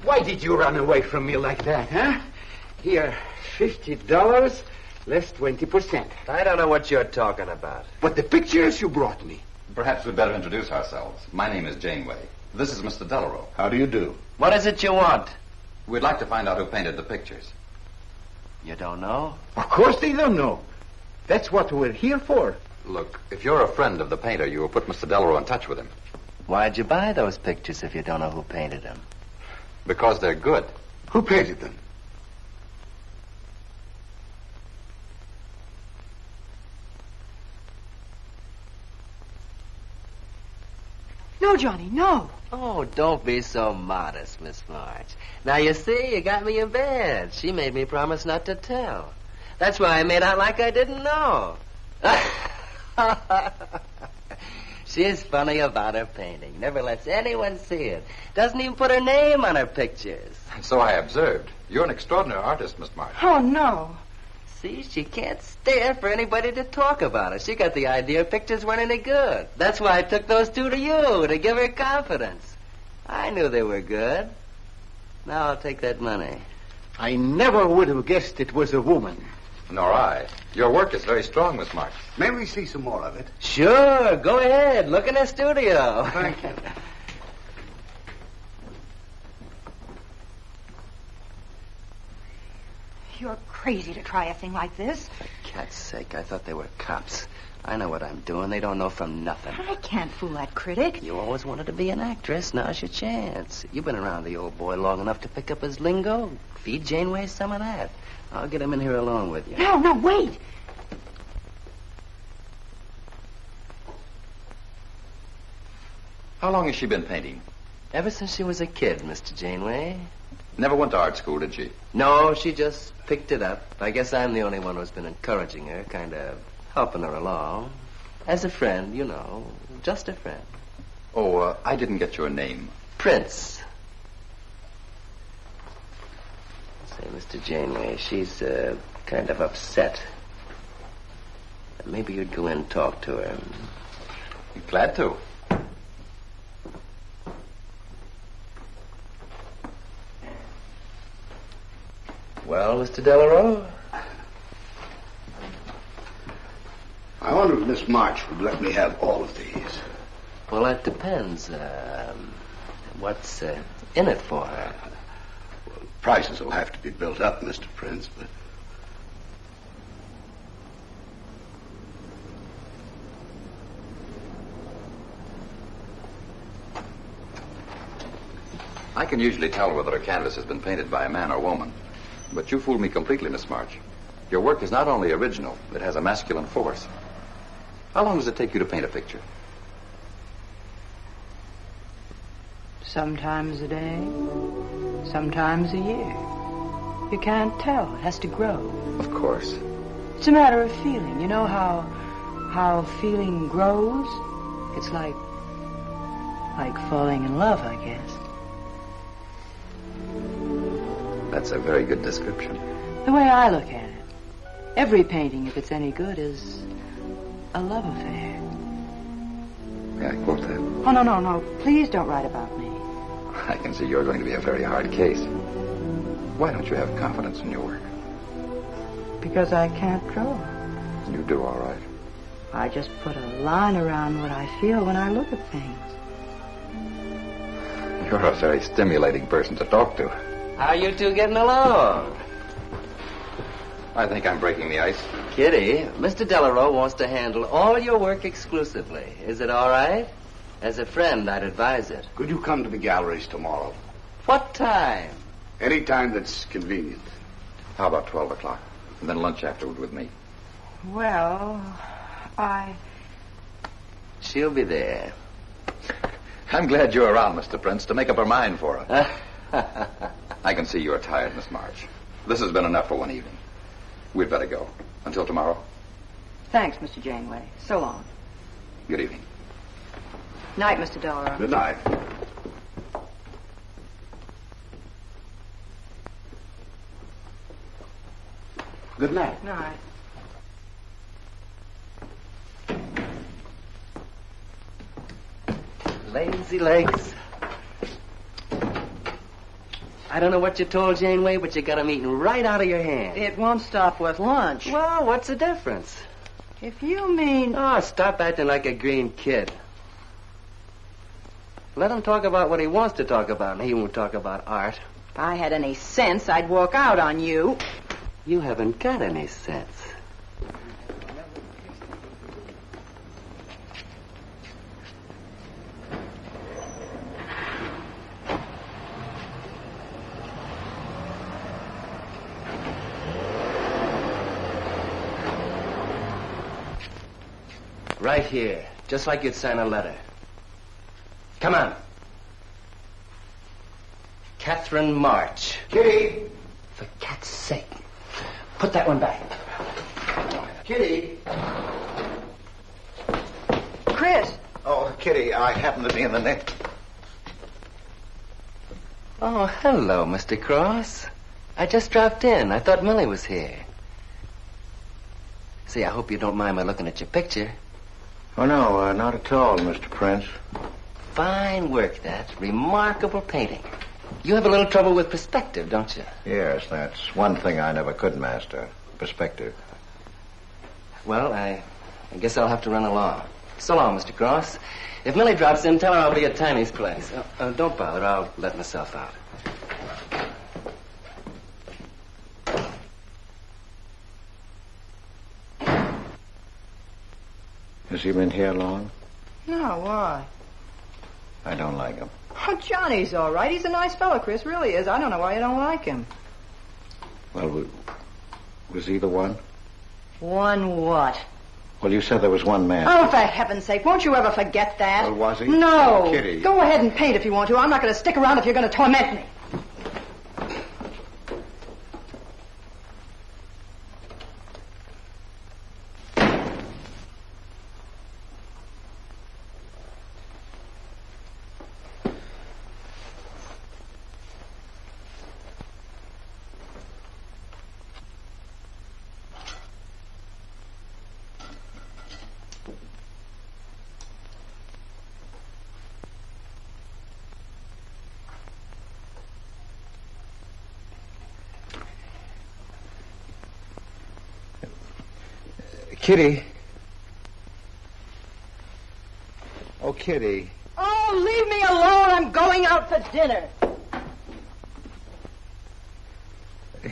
Why did you run away from me like that, huh? Here, $50, less 20%.
I don't know what you're talking about.
But the pictures you brought me.
Perhaps we'd better introduce ourselves. My name is Janeway. This is Mr. Delarue.
How do you do?
What is it you want?
We'd like to find out who painted the pictures.
You don't know?
Of course they don't know. That's what we're here for.
Look, if you're a friend of the painter, you will put Mr. Delarue in touch with him.
Why'd you buy those pictures if you don't know who painted them?
Because they're good.
Who painted them?
No, Johnny, no.
Oh, don't be so modest, Miss March. Now, you see, you got me in bed. She made me promise not to tell. That's why I made out like I didn't know. She's funny about her painting. Never lets anyone see it. Doesn't even put her name on her pictures.
So I observed. You're an extraordinary artist, Miss March.
Oh, no.
See, she can't stand for anybody to talk about her. She got the idea her pictures weren't any good. That's why I took those two to you, to give her confidence. I knew they were good. Now I'll take that money.
I never would have guessed it was a woman.
Nor I. Your work is very strong, Miss March.
May we see some more of it?
Sure, go ahead. Look in the studio.
Thank you.
You're crazy to try a thing like this.
Cat's sake, I thought they were cops. I know what I'm doing. They don't know from nothing.
I can't fool that critic.
You always wanted to be an actress. Now's your chance. You've been around the old boy long enough to pick up his lingo. Feed Janeway some of that. I'll get him in here alone with you.
No, wait.
How long has she been painting?
Ever since she was a kid, Mr. Janeway.
Never went to art school, did she?
No, she just picked it up. I guess I'm the only one who's been encouraging her, kind of helping her along. As a friend, you know. Just a friend.
Oh, I didn't get your name.
Prince. Say, Mr. Janeway, she's kind of upset. Maybe you'd go in and talk to her.
Glad to.
Well, Mr. Delarue?
I wonder if Miss March would let me have all of these.
Well, that depends. What's in it for her?
Well, prices will have to be built up, Mr. Prince, but...
I can usually tell whether a canvas has been painted by a man or woman. But you fooled me completely, Miss March. Your work is not only original, it has a masculine force. How long does it take you to paint a picture?
Sometimes a day, sometimes a year. You can't tell. It has to grow.
Of course.
It's a matter of feeling. You know how feeling grows? It's like falling in love, I guess.
That's a very good description.
The way I look at it, every painting, if it's any good, is a love affair.
May I quote that?
Oh, no. Please don't write about me.
I can see you're going to be a very hard case. Why don't you have confidence in your work?
Because I can't draw.
You do all right.
I just put a line around what I feel when I look at things.
You're a very stimulating person to talk to.
How you two getting along?
I think I'm breaking the ice.
Kitty, Mr. Delarue wants to handle all your work exclusively. Is it all right? As a friend, I'd advise it.
Could you come to the galleries tomorrow?
What time?
Any time that's convenient.
How about 12 o'clock? And then lunch afterward with me.
Well,
She'll be there.
I'm glad you're around, Mr. Prince, to make up her mind for her. I can see you're tired, Miss March. This has been enough for one evening. We'd better go. Until tomorrow.
Thanks, Mr. Janeway. So long.
Good evening.
Night, Mr. Delarue.
Good night. Good night.
Night.
Lazy legs. I don't know what you told Janeway, but you got 'em eating right out of your hand.
It won't stop with lunch.
Well, what's the difference?
If you mean...
Oh, stop acting like a green kid. Let him talk about what he wants to talk about, and he won't talk about art.
If I had any sense, I'd walk out on you.
You haven't got any sense. Right here, just like you'd sign a letter. Come on. Catherine March.
Kitty!
For cat's sake. Put that one back.
Kitty!
Chris!
Oh, Kitty, I happen to be in the next...
Oh, hello, Mr. Cross. I just dropped in. I thought Millie was here. See, I hope you don't mind my looking at your picture.
Oh, no, not at all, Mr. Prince.
Fine work, that. Remarkable painting. You have a little trouble with perspective, don't you?
Yes, that's one thing I never could master. Perspective.
Well, I guess I'll have to run along. So long, Mr. Cross. If Millie drops in, tell her I'll be at Tiny's place. Don't bother. I'll let myself out.
Has he been here long?
No, why?
I don't like him.
Oh, Johnny's all right. He's a nice fellow, Chris. Really is. I don't know why you don't like him.
Well, was he the one?
One what?
Well, you said there was one man.
Oh, for heaven's sake, won't you ever forget that?
Well, was he?
No.
Oh, Kitty.
Go ahead and paint if you want to. I'm not going to stick around if you're going to torment me.
Kitty. Oh, Kitty.
Oh, leave me alone. I'm going out for dinner.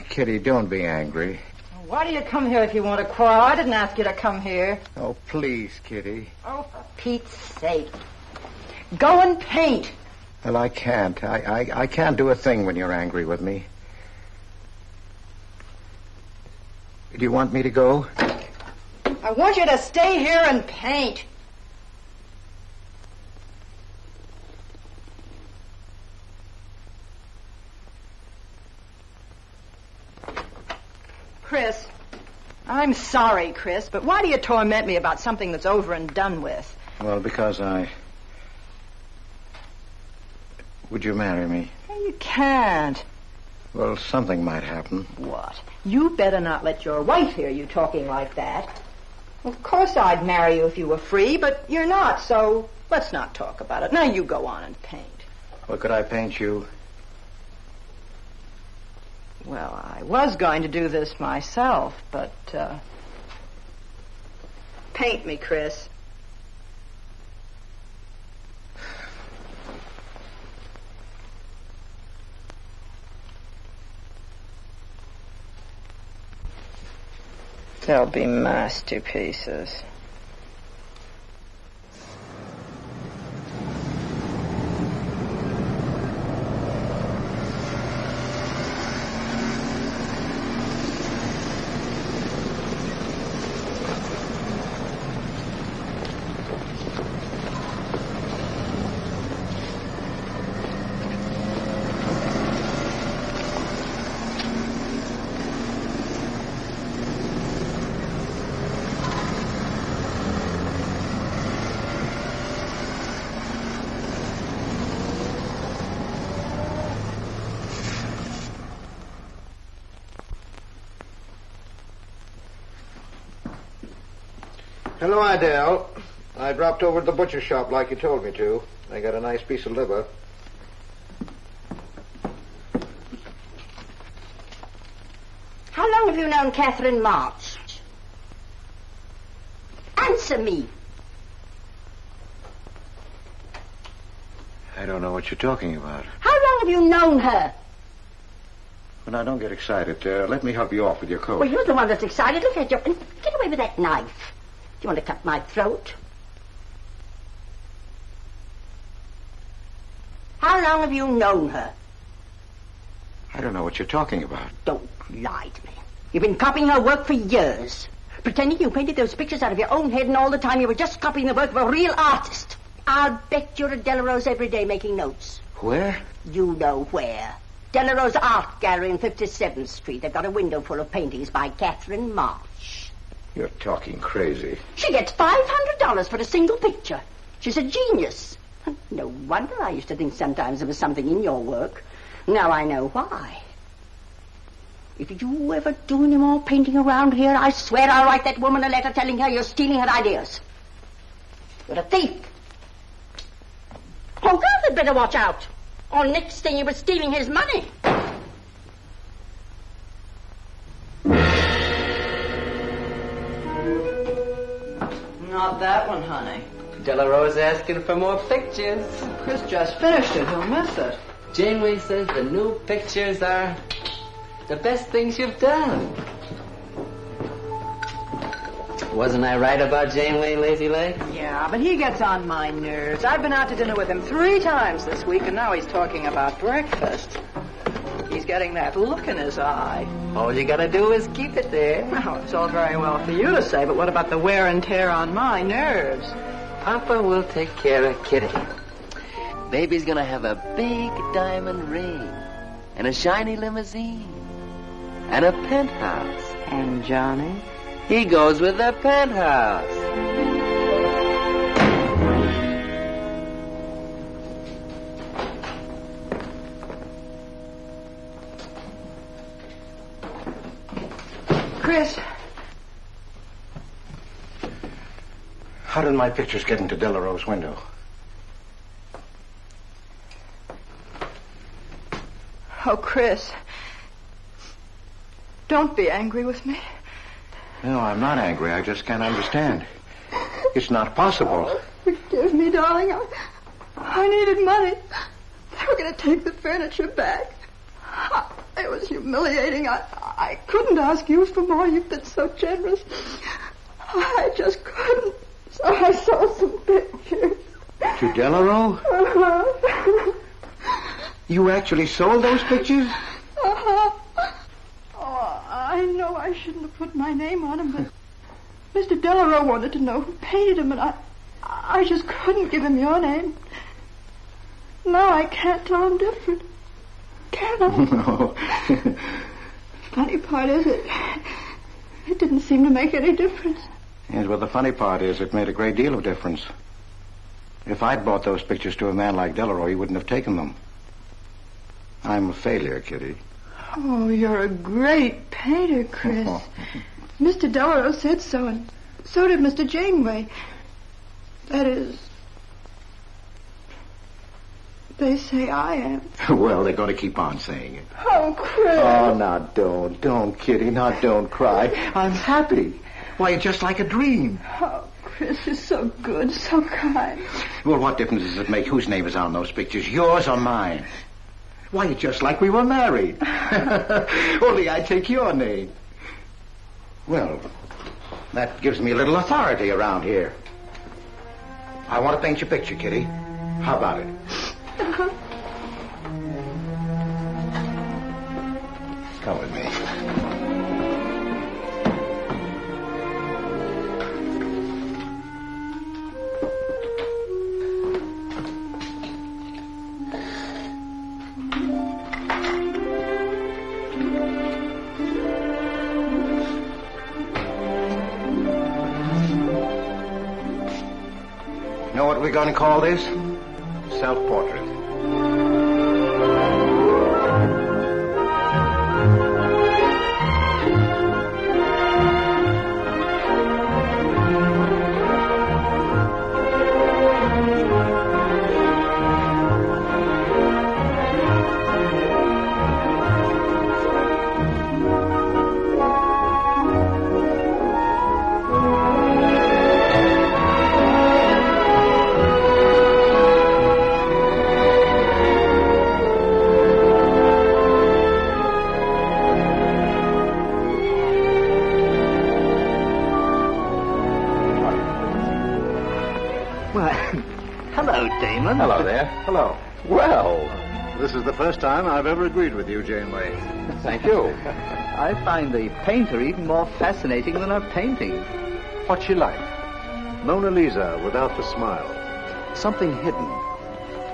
Kitty, don't be angry.
Why do you come here if you want to quarrel? I didn't ask you to come here.
Oh, please, Kitty.
Oh, for Pete's sake. Go and paint.
Well, I can't. I can't do a thing when you're angry with me. Do you want me to go?
I want you to stay here and paint. Chris, I'm sorry, Chris, but why do you torment me about something that's over and done with?
Well, because Would you marry me?
You can't.
Well, something might happen.
What? You better not let your wife hear you talking like that. Of course I'd marry you if you were free, but you're not, so let's not talk about it. Now you go on and paint.
Well, could I paint you?
Well, I was going to do this myself, but, paint me, Chris. They'll be masterpieces.
Hello, Adele. I dropped over to the butcher shop like you told me to. I got a nice piece of liver.
How long have you known Catherine March? Answer me.
I don't know what you're talking about.
How long have you known her?
Well, now, don't get excited. Let me help you off with your coat.
Well, you're the one that's excited. Look at you. Get away with that knife. Do you want to cut my throat? How long have you known her?
I don't know what you're talking about.
Don't lie to me. You've been copying her work for years. Pretending you painted those pictures out of your own head, and all the time you were just copying the work of a real artist. I'll bet you're at Delarose every day making notes.
Where?
You know where. Delarose Art Gallery on 57th Street. They've got a window full of paintings by Catherine March.
You're talking crazy.
She gets $500 for a single picture. She's a genius. No wonder I used to think sometimes there was something in your work. Now I know why. If you ever do any more painting around here, I swear I'll write that woman a letter telling her you're stealing her ideas. You're a thief. Oh, God, had better watch out. Or next thing you were stealing his money.
Not that one, honey.
Delarose asking for more pictures.
Chris just finished it. He'll miss it.
Janeway says the new pictures are the best things you've done. Wasn't I right about Janeway, Lazy Leg?
Yeah, but he gets on my nerves. I've been out to dinner with him 3 times this week, and now he's talking about breakfast. He's getting that look in his eye.
All you gotta do is keep it there.
Well, it's all very well for you to say, but what about the wear and tear on my nerves?
Papa will take care of Kitty. Baby's gonna have a big diamond ring and a shiny limousine and a penthouse.
And Johnny?
He goes with the penthouse.
Chris.
How did my pictures get into Delarose's window?
Oh, Chris. Don't be angry with me.
No, I'm not angry. I just can't understand. It's not possible.
Forgive me, darling. I needed money. They were going to take the furniture back. It was humiliating. I couldn't ask you for more. You've been so generous. I just couldn't. So I sold some pictures.
To Delarose?
Uh-huh.
You actually sold those pictures?
Uh-huh. Oh, I know I shouldn't have put my name on them, but Mr. Delarose wanted to know who painted him, and I just couldn't give him your name. Now I can't tell him different. Can I?
No.
Funny part is it didn't seem to make any difference.
Yes, well, the funny part is it made a great deal of difference. If I'd bought those pictures to a man like Delarose, he wouldn't have taken them. I'm a failure, Kitty.
Oh, you're a great painter, Chris. Mr. Delarose said so, and so did Mr. Janeway. That is, they say I am.
Well, they're going to keep on saying it.
Oh, Chris.
Oh, now don't, Kitty. Now don't cry. I'm happy. Why, it's just like a dream.
Oh, Chris is so good, so kind.
Well, what difference does it make whose name is on those pictures, yours or mine? Why, it's just like we were married. Only I take your name. Well, that gives me a little authority around here. I want to paint your picture, Kitty. How about it? Come with me. Know what we're going to call this? Self-portrait. Hello.
Well.
This is the first time I've ever agreed with you, Janeway.
Thank you.
I find the painter even more fascinating than her painting.
What's she like? Mona Lisa without the smile.
Something hidden.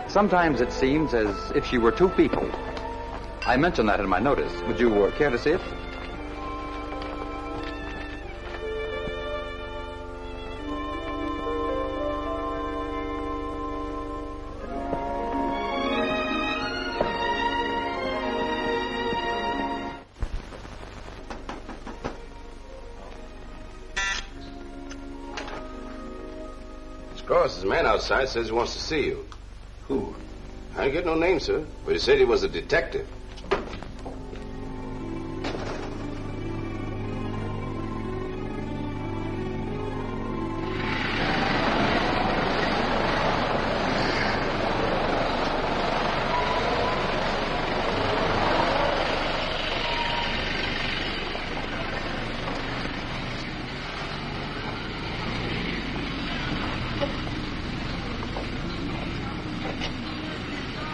Sometimes it seems as if she were two people. I mentioned that in my notice. Would you care to see it?
Cross, the man outside says he wants to see you.
Who?
I didn't get no name, sir, but he said he was a detective.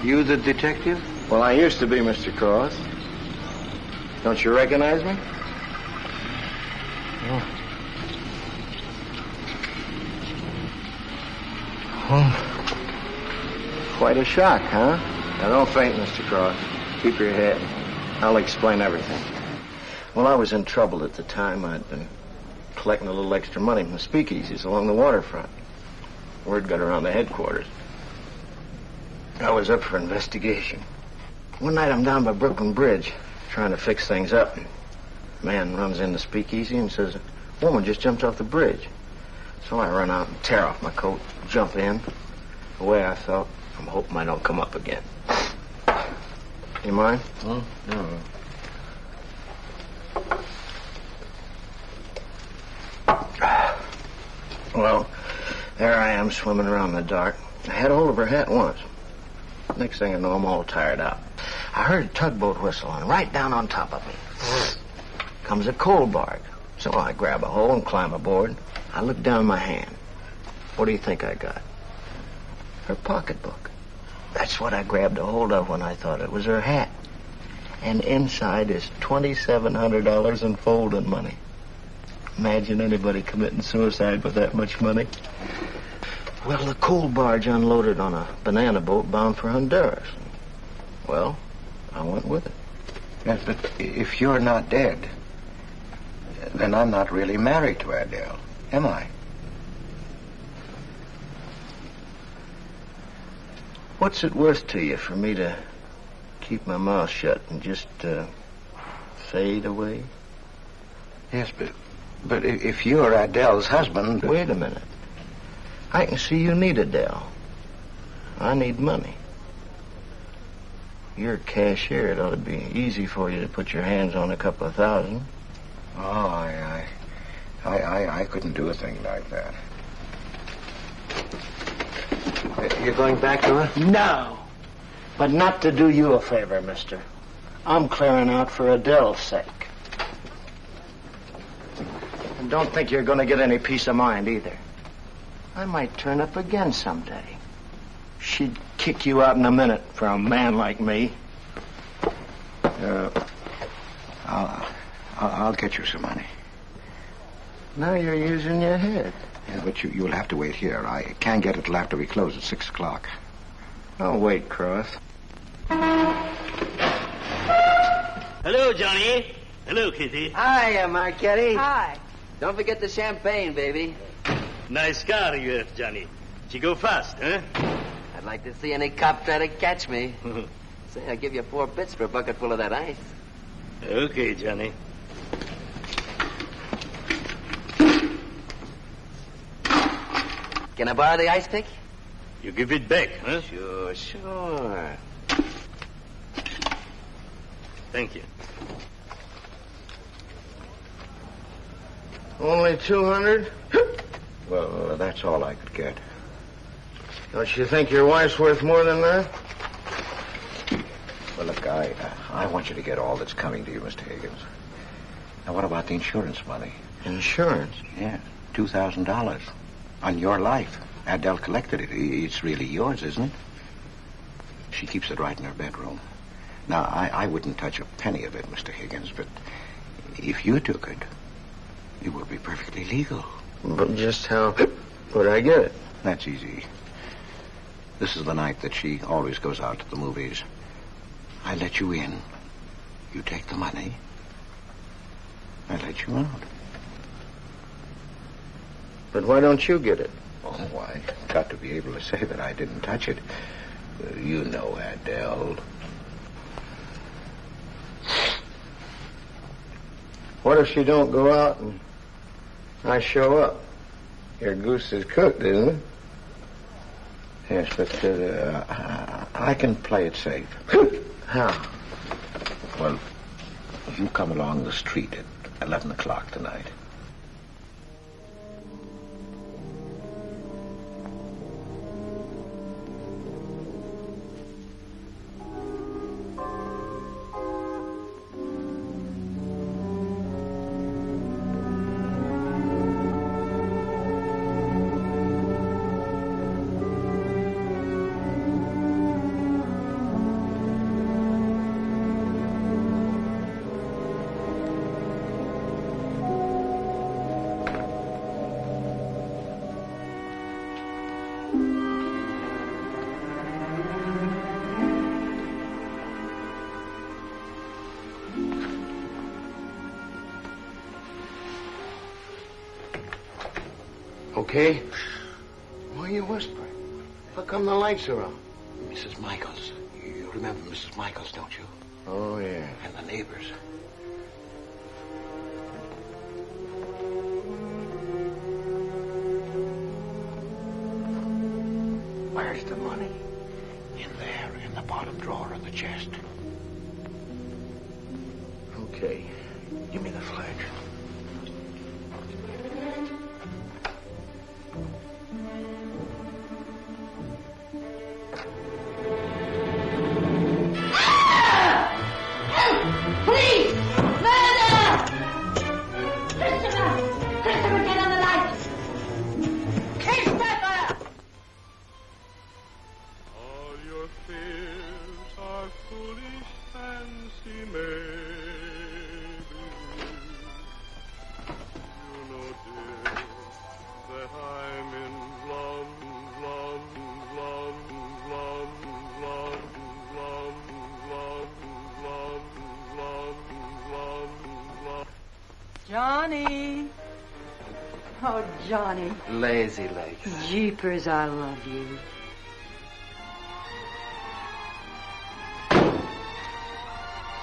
You the detective?
Well, I used to be, Mr. Cross. Don't you recognize me? Oh. Quite a shock, huh? Now, don't faint, Mr. Cross. Keep your head. I'll explain everything. Well, I was in trouble at the time. I'd been collecting a little extra money from the speakeasies along the waterfront. Word got around the headquarters. I was up for investigation. One night I'm down by Brooklyn Bridge trying to fix things up. A man runs in the speakeasy and says, a woman just jumped off the bridge. So I run out and tear off my coat, jump in. The way I felt, I'm hoping I don't come up again. You mind? No. Well, there I am swimming around in the dark. I had hold of her hat once. Next thing I know, I'm all tired out. I heard a tugboat whistle, and right down on top of me comes a coal barge. So I grab a hole and climb aboard. I look down my hand. What do you think I got? Her pocketbook. That's what I grabbed a hold of when I thought it was her hat. And inside is $2,700 in folding money. Imagine anybody committing suicide with that much money. Well, the coal barge unloaded on a banana boat bound for Honduras. Well, I went with it.
Yes, but if you're not dead, then I'm not really married to Adele, am I?
What's it worth to you for me to keep my mouth shut and just fade away?
Yes, but if you're Adele's husband...
Wait a minute. I can see you need Adele. I need money. You're a cashier. It ought to be easy for you to put your hands on a couple of thousand.
Oh, I couldn't do a thing like that. You're going back to her?
No. But not to do you a favor, mister. I'm clearing out for Adele's sake. And don't think you're going to get any peace of mind either. I might turn up again someday. She'd kick you out in a minute for a man like me.
I'll get you some money.
Now you're using your head.
Yeah, but you'll have to wait here. I can't get it till after we close at 6 o'clock.
I'll wait, Cross.
Hello, Johnny. Hello, Kitty.
Hi, Marquetti.
Hi.
Don't forget the champagne, baby.
Nice car you have, Johnny. She go fast, huh?
I'd like to see any cop try to catch me. Say, I'll give you 4 bits for a bucket full of that ice.
Okay, Johnny.
Can I borrow the ice pick?
You give it back, huh?
Sure.
Thank you.
Only 200?
Well, that's all I could get.
Don't you think your wife's worth more than that?
Well, look, I want you to get all that's coming to you, Mr. Higgins. Now, what about the insurance money?
Insurance?
Yeah, $2,000 on your life. Adele collected it. It's really yours, isn't it? She keeps it right in her bedroom. Now, I wouldn't touch a penny of it, Mr. Higgins, but if you took it, it would be perfectly legal.
But just how would I get it?
That's easy. This is the night that she always goes out to the movies. I let you in. You take the money. I let you out.
But why don't you get it?
Oh, I got to be able to say that I didn't touch it. You know, Adele.
What if she don't go out and I show up? Your goose is cooked, isn't it?
Yes, but I can play it safe.
How?
Well, you come along the street at 11 o'clock tonight.
Okay? Why are you whispering? How come the lights are on? Mrs. Michaels. You remember Mrs. Michaels, don't you?
Oh, yeah.
And the neighbors. Where's the money? In there, in the bottom drawer of the chest.
Okay.
Give me the flash.
Johnny. Oh, Johnny.
Lazy legs.
Jeepers, I love you.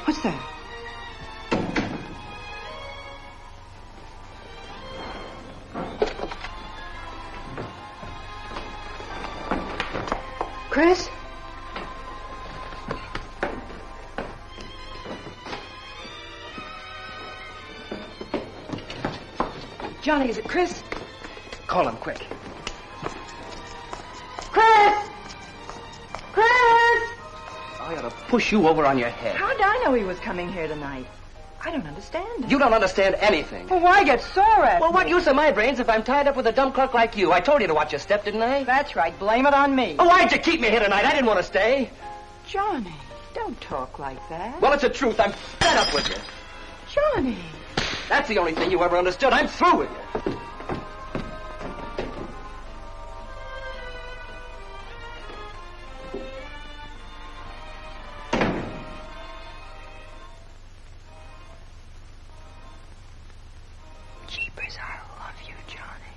What's that? Chris? Johnny, is it Chris?
Call him quick.
Chris! Chris!
I ought to push you over on your head.
How did I know he was coming here tonight? I don't understand it.
You don't understand anything.
Well, why get sore at
Well,
me?
what use are my brains if I'm tied up with a dumb clerk like you? I told you to watch your step, didn't I?
That's right. Blame it on me.
Oh, why'd you keep me here tonight? I didn't want to stay.
Johnny, don't talk like that.
Well, it's the truth. I'm fed up with you.
Johnny.
That's the only thing you ever understood. I'm through with you.
Jeepers, I love you, Johnny.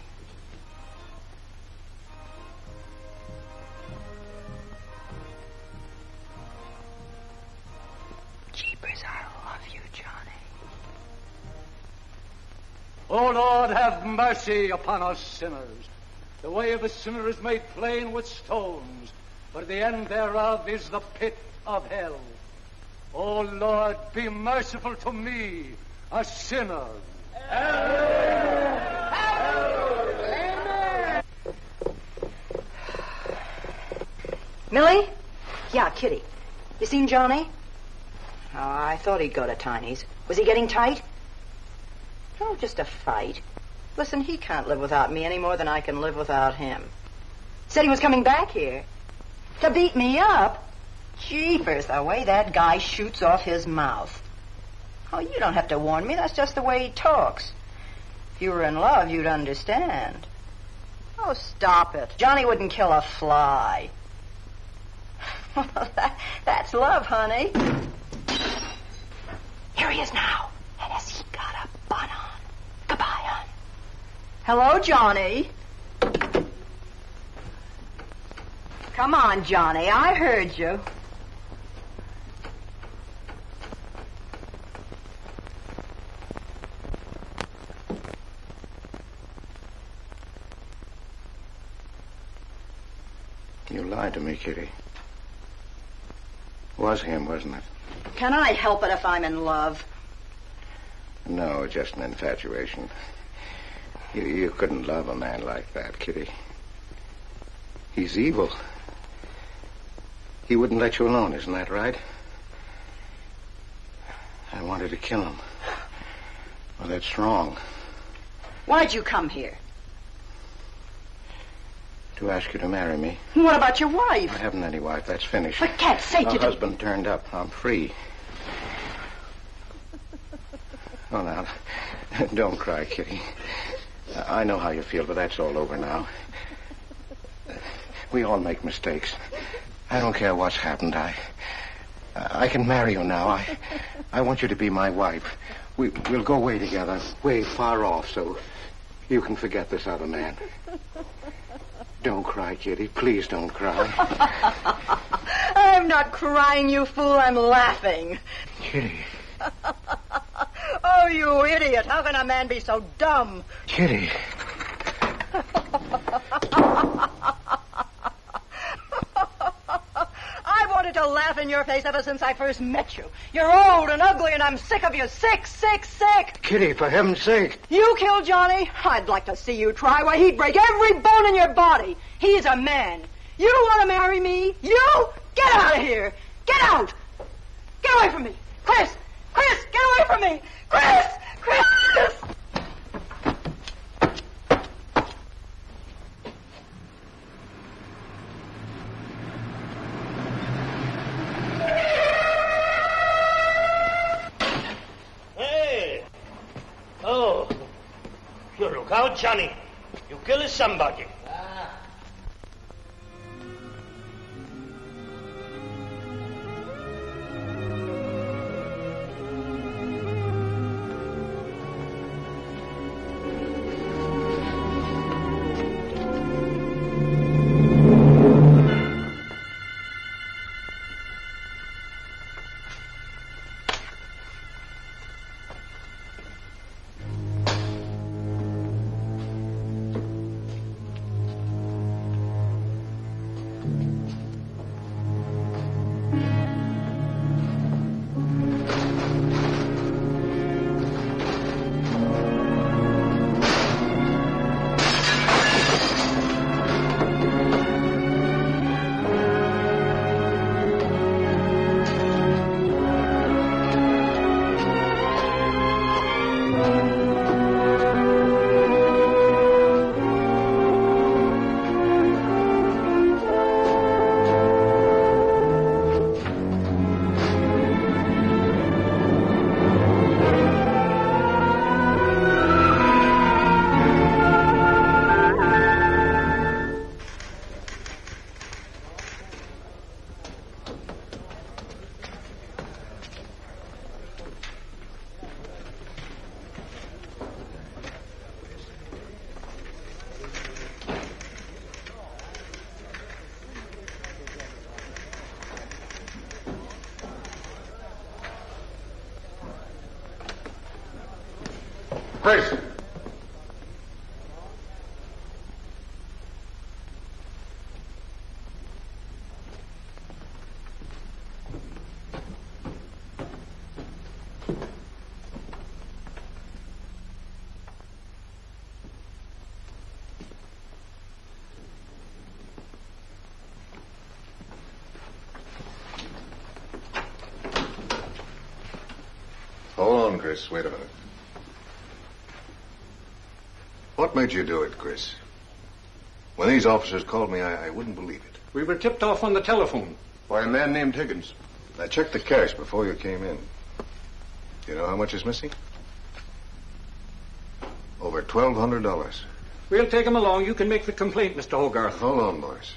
Jeepers, I love you, Johnny.
O Lord, have mercy upon us sinners. The way of a sinner is made plain with stones, but the end thereof is the pit of hell. O Lord, be merciful to me, a sinner.
Millie? Yeah, Kitty. You seen Johnny? Oh, I thought he'd go to Tiny's. Was he getting tight? Oh, just a fight. Listen, he can't live without me any more than I can live without him. Said he was coming back here. To beat me up? Jeepers, the way that guy shoots off his mouth. Oh, you don't have to warn me. That's just the way he talks. If you were in love, you'd understand. Oh, stop it. Johnny wouldn't kill a fly. That's love, honey. Here he is now. And has he got a bun on? Goodbye, hon. Hello, Johnny. Come on, Johnny. I heard you.
You lied to me, Kitty. Was him, wasn't it?
Can I help it if I'm in love?
No, just an infatuation. You couldn't love a man like that, Kitty. He's evil. He wouldn't let you alone, isn't that right? I wanted to kill him. Well, that's wrong.
Why'd you come here?
To ask you to marry me.
What about your wife?
I haven't any wife. That's finished.
For cat's sake,
My
you
husband turned up. I'm free. Oh, now, don't cry, Kitty. I know how you feel, but that's all over now. We all make mistakes. I don't care what's happened. I can marry you now. I want you to be my wife. We'll go away together, way far off, so you can forget this other man. Don't cry, Kitty. Please don't cry.
I'm not crying, you fool. I'm laughing.
Kitty.
Oh, you idiot. How can a man be so dumb?
Kitty.
I wanted to laugh in your face ever since I first met you. You're old and ugly, and I'm sick of you. Sick, sick, sick.
Kitty, for heaven's sake.
You killed Johnny? I'd like to see you try. Why, he'd break every bone in your body. He's a man. You don't want to marry me? You? Get out of here. Get out. Get away from me. Chris! Chris, get away from me. Chris! Chris!
Hey! Oh, you look out, Johnny. You kill somebody.
Chris! Hold on, Chris. Wait a minute. What made you do it, Chris? When these officers called me, I wouldn't believe it.
We were tipped off on the telephone.
Why, a man named Higgins. I checked the cash before you came in. You know how much is missing? Over $1,200.
We'll take him along. You can make the complaint, Mr. Hogarth.
Hold on, boys.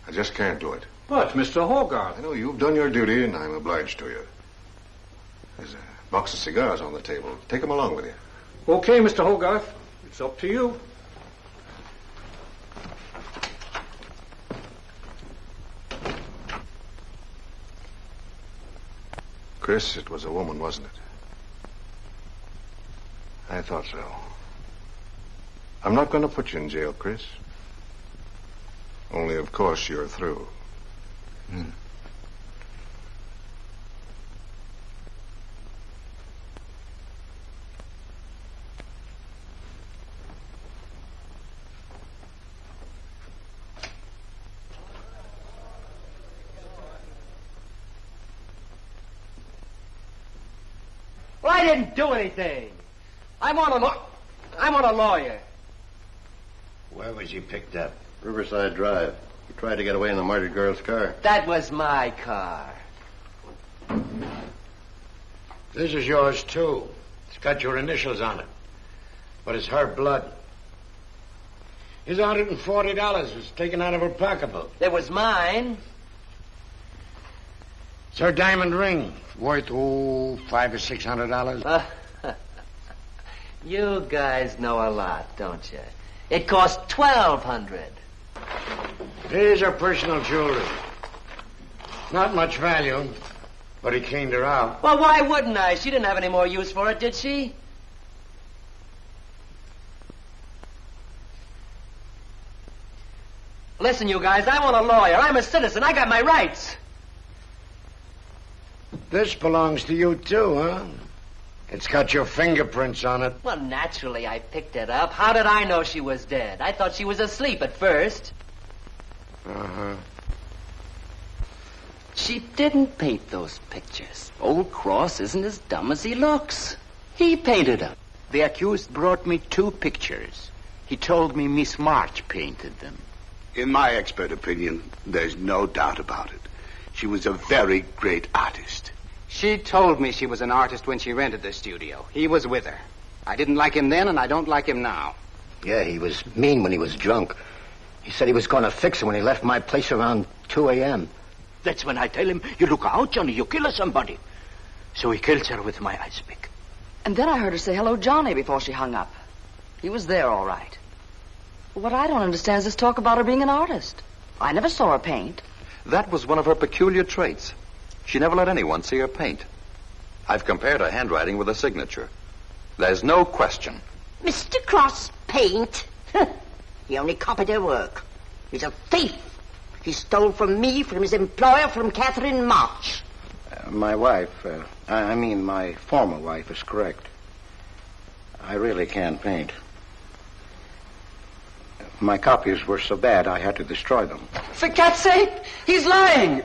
I just can't do it.
But, Mr. Hogarth...
I know you've done your duty, and I'm obliged to you. There's a box of cigars on the table. Take them along with you.
Okay, Mr. Hogarth. It's up to you.
Chris, it was a woman, wasn't it? I thought so. I'm not going to put you in jail, Chris. Only, of course, you're through.
Well, I didn't do anything. I want a lawyer.
Where was he picked up?
Riverside Drive. He tried to get away in the murdered girl's car.
That was my car.
This is yours, too. It's got your initials on it. But it's her blood. His $140 was taken out of her pocketbook.
It was mine.
It's her diamond ring. Worth, $500 or $600.
You guys know a lot, don't you? It cost $1,200.
Here's her personal jewelry. Not much value, but he cleaned her out.
Well, why wouldn't I? She didn't have any more use for it, did she? Listen, you guys, I want a lawyer. I'm a citizen. I got my rights.
This belongs to you, too, huh? It's got your fingerprints on it.
Well, naturally, I picked it up. How did I know she was dead? I thought she was asleep at first.
Uh-huh.
She didn't paint those pictures. Old Cross isn't as dumb as he looks. He painted them.
The accused brought me 2 pictures. He told me Miss March painted them.
In my expert opinion, there's no doubt about it. She was a very great artist.
She told me she was an artist when she rented the studio. He was with her. I didn't like him then, and I don't like him now.
Yeah, he was mean when he was drunk. He said he was going to fix her when he left my place around 2 a.m.
That's when I tell him, you look out, Johnny, you kill somebody. So he kills her with my ice pick.
And then I heard her say hello, Johnny, before she hung up. He was there, all right. What I don't understand is this talk about her being an artist. I never saw her paint.
That was one of her peculiar traits. She never let anyone see her paint. I've compared her handwriting with her signature. There's no question.
Mr. Cross paint? He only copied her work. He's a thief. He stole from me, from his employer, from Catherine March.
My wife, my former wife is correct. I really can't paint. My copies were so bad I had to destroy them.
For God's sake, he's lying!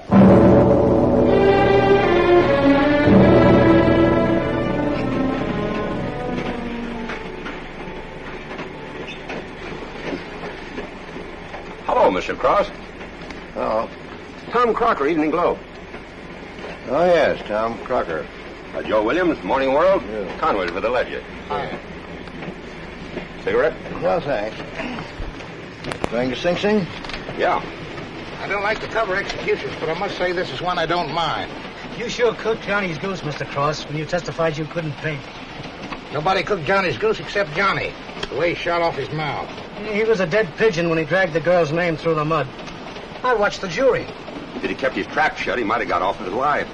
Hello, Mr. Cross.
Oh.
Tom Crocker, Evening Globe.
Oh, yes, Tom Crocker.
Joe Williams, Morning World. Yeah. Conway for the Ledger. Cigarette?
No, thanks. Going to Sing Sing?
Yeah.
I don't like to cover executions, but I must say this is one I don't mind.
You sure cooked Johnny's goose, Mr. Cross, when you testified you couldn't paint.
Nobody cooked Johnny's goose except Johnny. The way he shot off his mouth.
He was a dead pigeon when he dragged the girl's name through the mud. I watched the jury.
If he'd kept his trap shut, he might have got off with his life.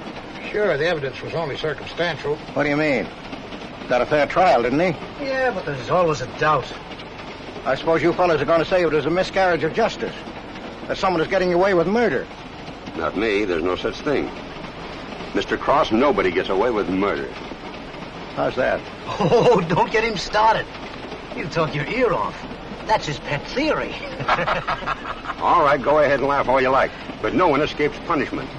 Sure, the evidence was only circumstantial.
What do you mean? Got a fair trial, didn't he?
Yeah, but there's always a doubt.
I suppose you fellas are going to say it was a miscarriage of justice. That someone is getting away with murder.
Not me. There's no such thing. Mr. Cross, nobody gets away with murder.
How's that?
Oh, don't get him started. He'll talk your ear off. That's his pet theory.
All right, go ahead and laugh all you like. But no one escapes punishment.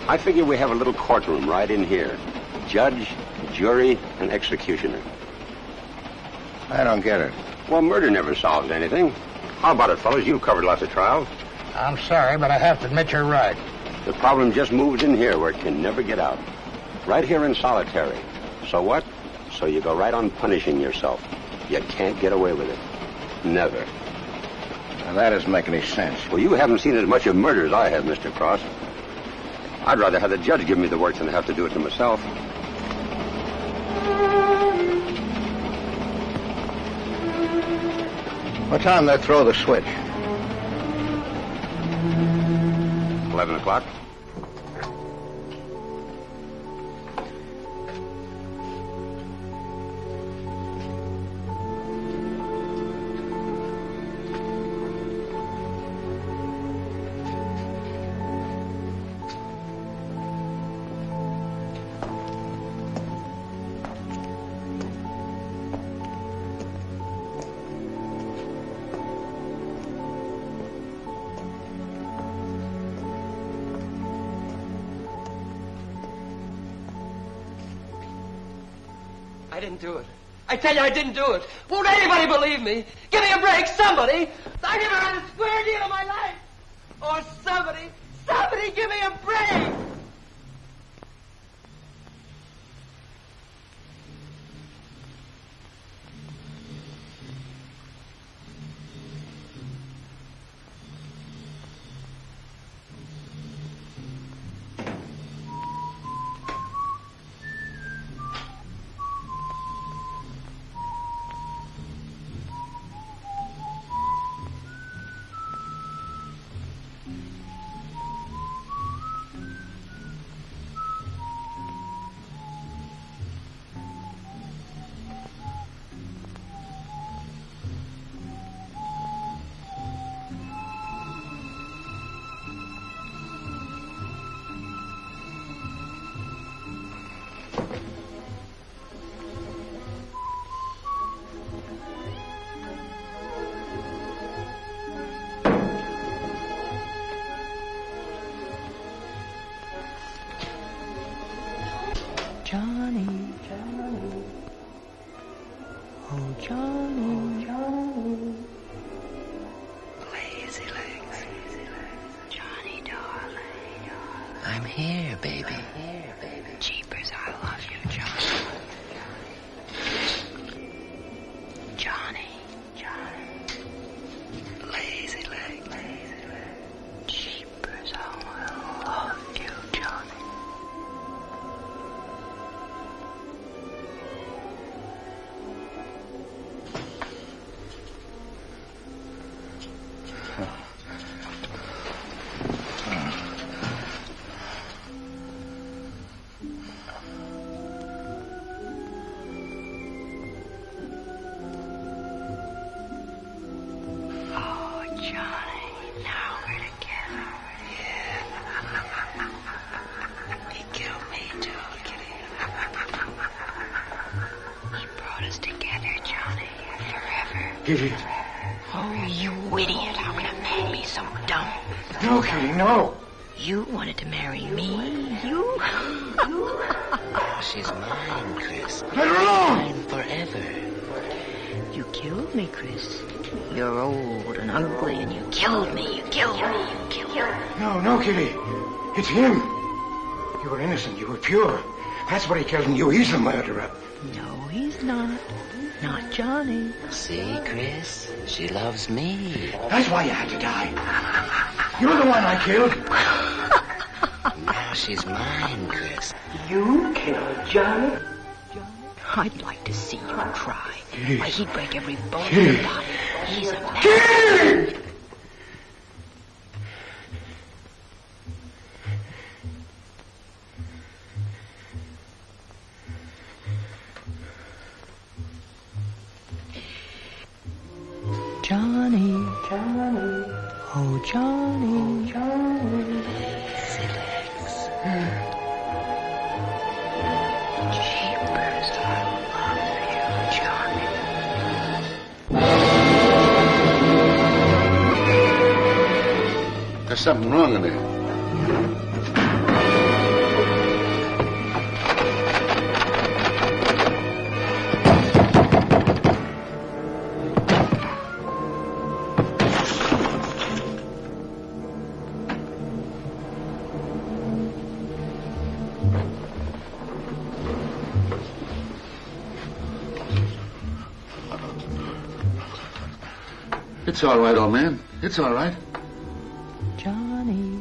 I figure we have a little courtroom right in here. Judge, jury, and executioner.
I don't get it.
Well, murder never solves anything. How about it, fellas? You've covered lots of trials.
I'm sorry, but I have to admit you're right.
The problem just moved in here where it can never get out. Right here in solitary. So what? So you go right on punishing yourself. You can't get away with it. Never.
Now, that doesn't make any sense.
Well, you haven't seen as much of murder as I have, Mr. Cross. I'd rather have the judge give me the work than have to do it to myself.
What time they throw the switch?
11 o'clock.
I didn't do it. I tell you, I didn't do it. Won't anybody believe me? Give me a break, somebody. I never had a square deal in my life. Or somebody give me a break.
Johnny, Johnny, oh Johnny, Johnny,
Lazy legs. Johnny, darling. I'm here, baby. Jeepers, I love you, Johnny. Johnny, lazy leg. Jeepers, I love you, Johnny.
Get it.
Oh, you idiot. How can a man be so dumb?
No, Kitty, no.
You wanted to marry me. You?
She's mine, Chris.
Let her alone.
Mine forever.
You killed me, Chris. You're old and ugly, and you killed me. You killed me.
No, Kitty. It's him. You were innocent. You were pure. That's what he killed in you. He's the murderer.
No, he's not. Not Johnny.
See, Chris? She loves me.
That's why you had to die. You're the one I killed.
Now she's mine, Chris.
You killed Johnny?
I'd like to see you try.
Kitty.
Why, he'd break every bone in
Kitty.
your body. He's a man.
Kitty!
Johnny, Johnny, oh Johnny, Johnny.
Jeepers, I love you, Johnny.
There's something wrong in there.
It's all right, old man. It's all right.
Johnny,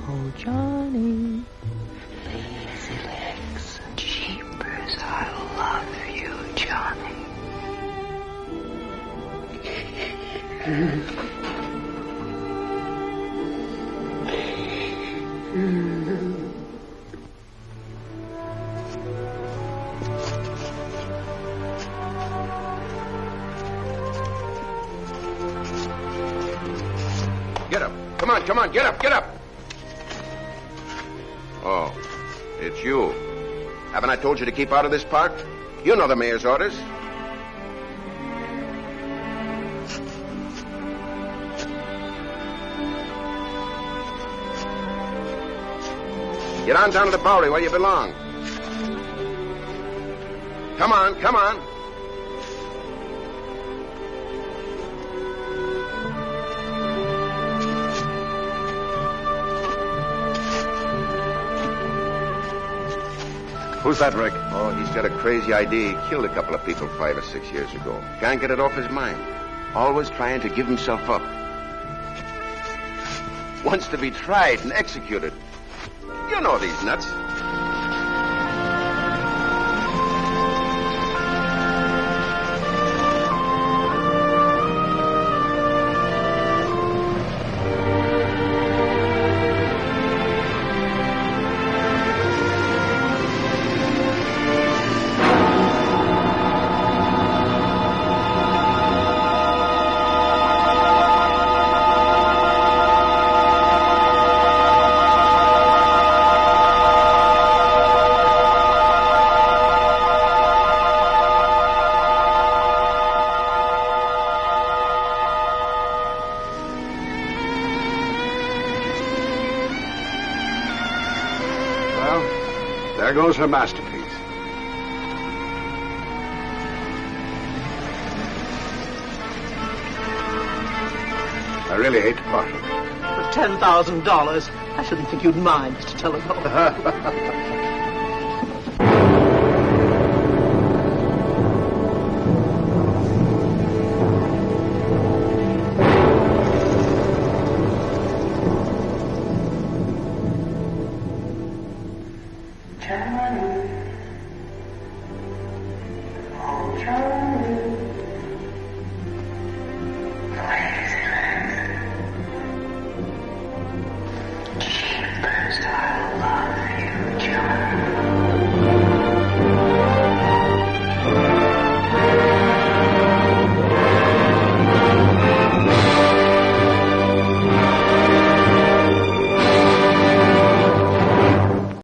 oh Johnny.
Lazy legs. Jeepers, I love you, Johnny.
Get up. Come on, come on. Get up, get up. Oh, it's you. Haven't I told you to keep out of this park? You know the mayor's orders. Get on down to the Bowery where you belong. Come on, come on.
Who's that, Rick?
Oh, he's got a crazy idea. He killed a couple of people 5 or 6 years ago. Can't get it off his mind. Always trying to give himself up. Wants to be tried and executed. You know these nuts.
There goes her masterpiece. I really hate to part with it.
For $10,000, I shouldn't think you'd mind, Mr. Telephone.
Johnny.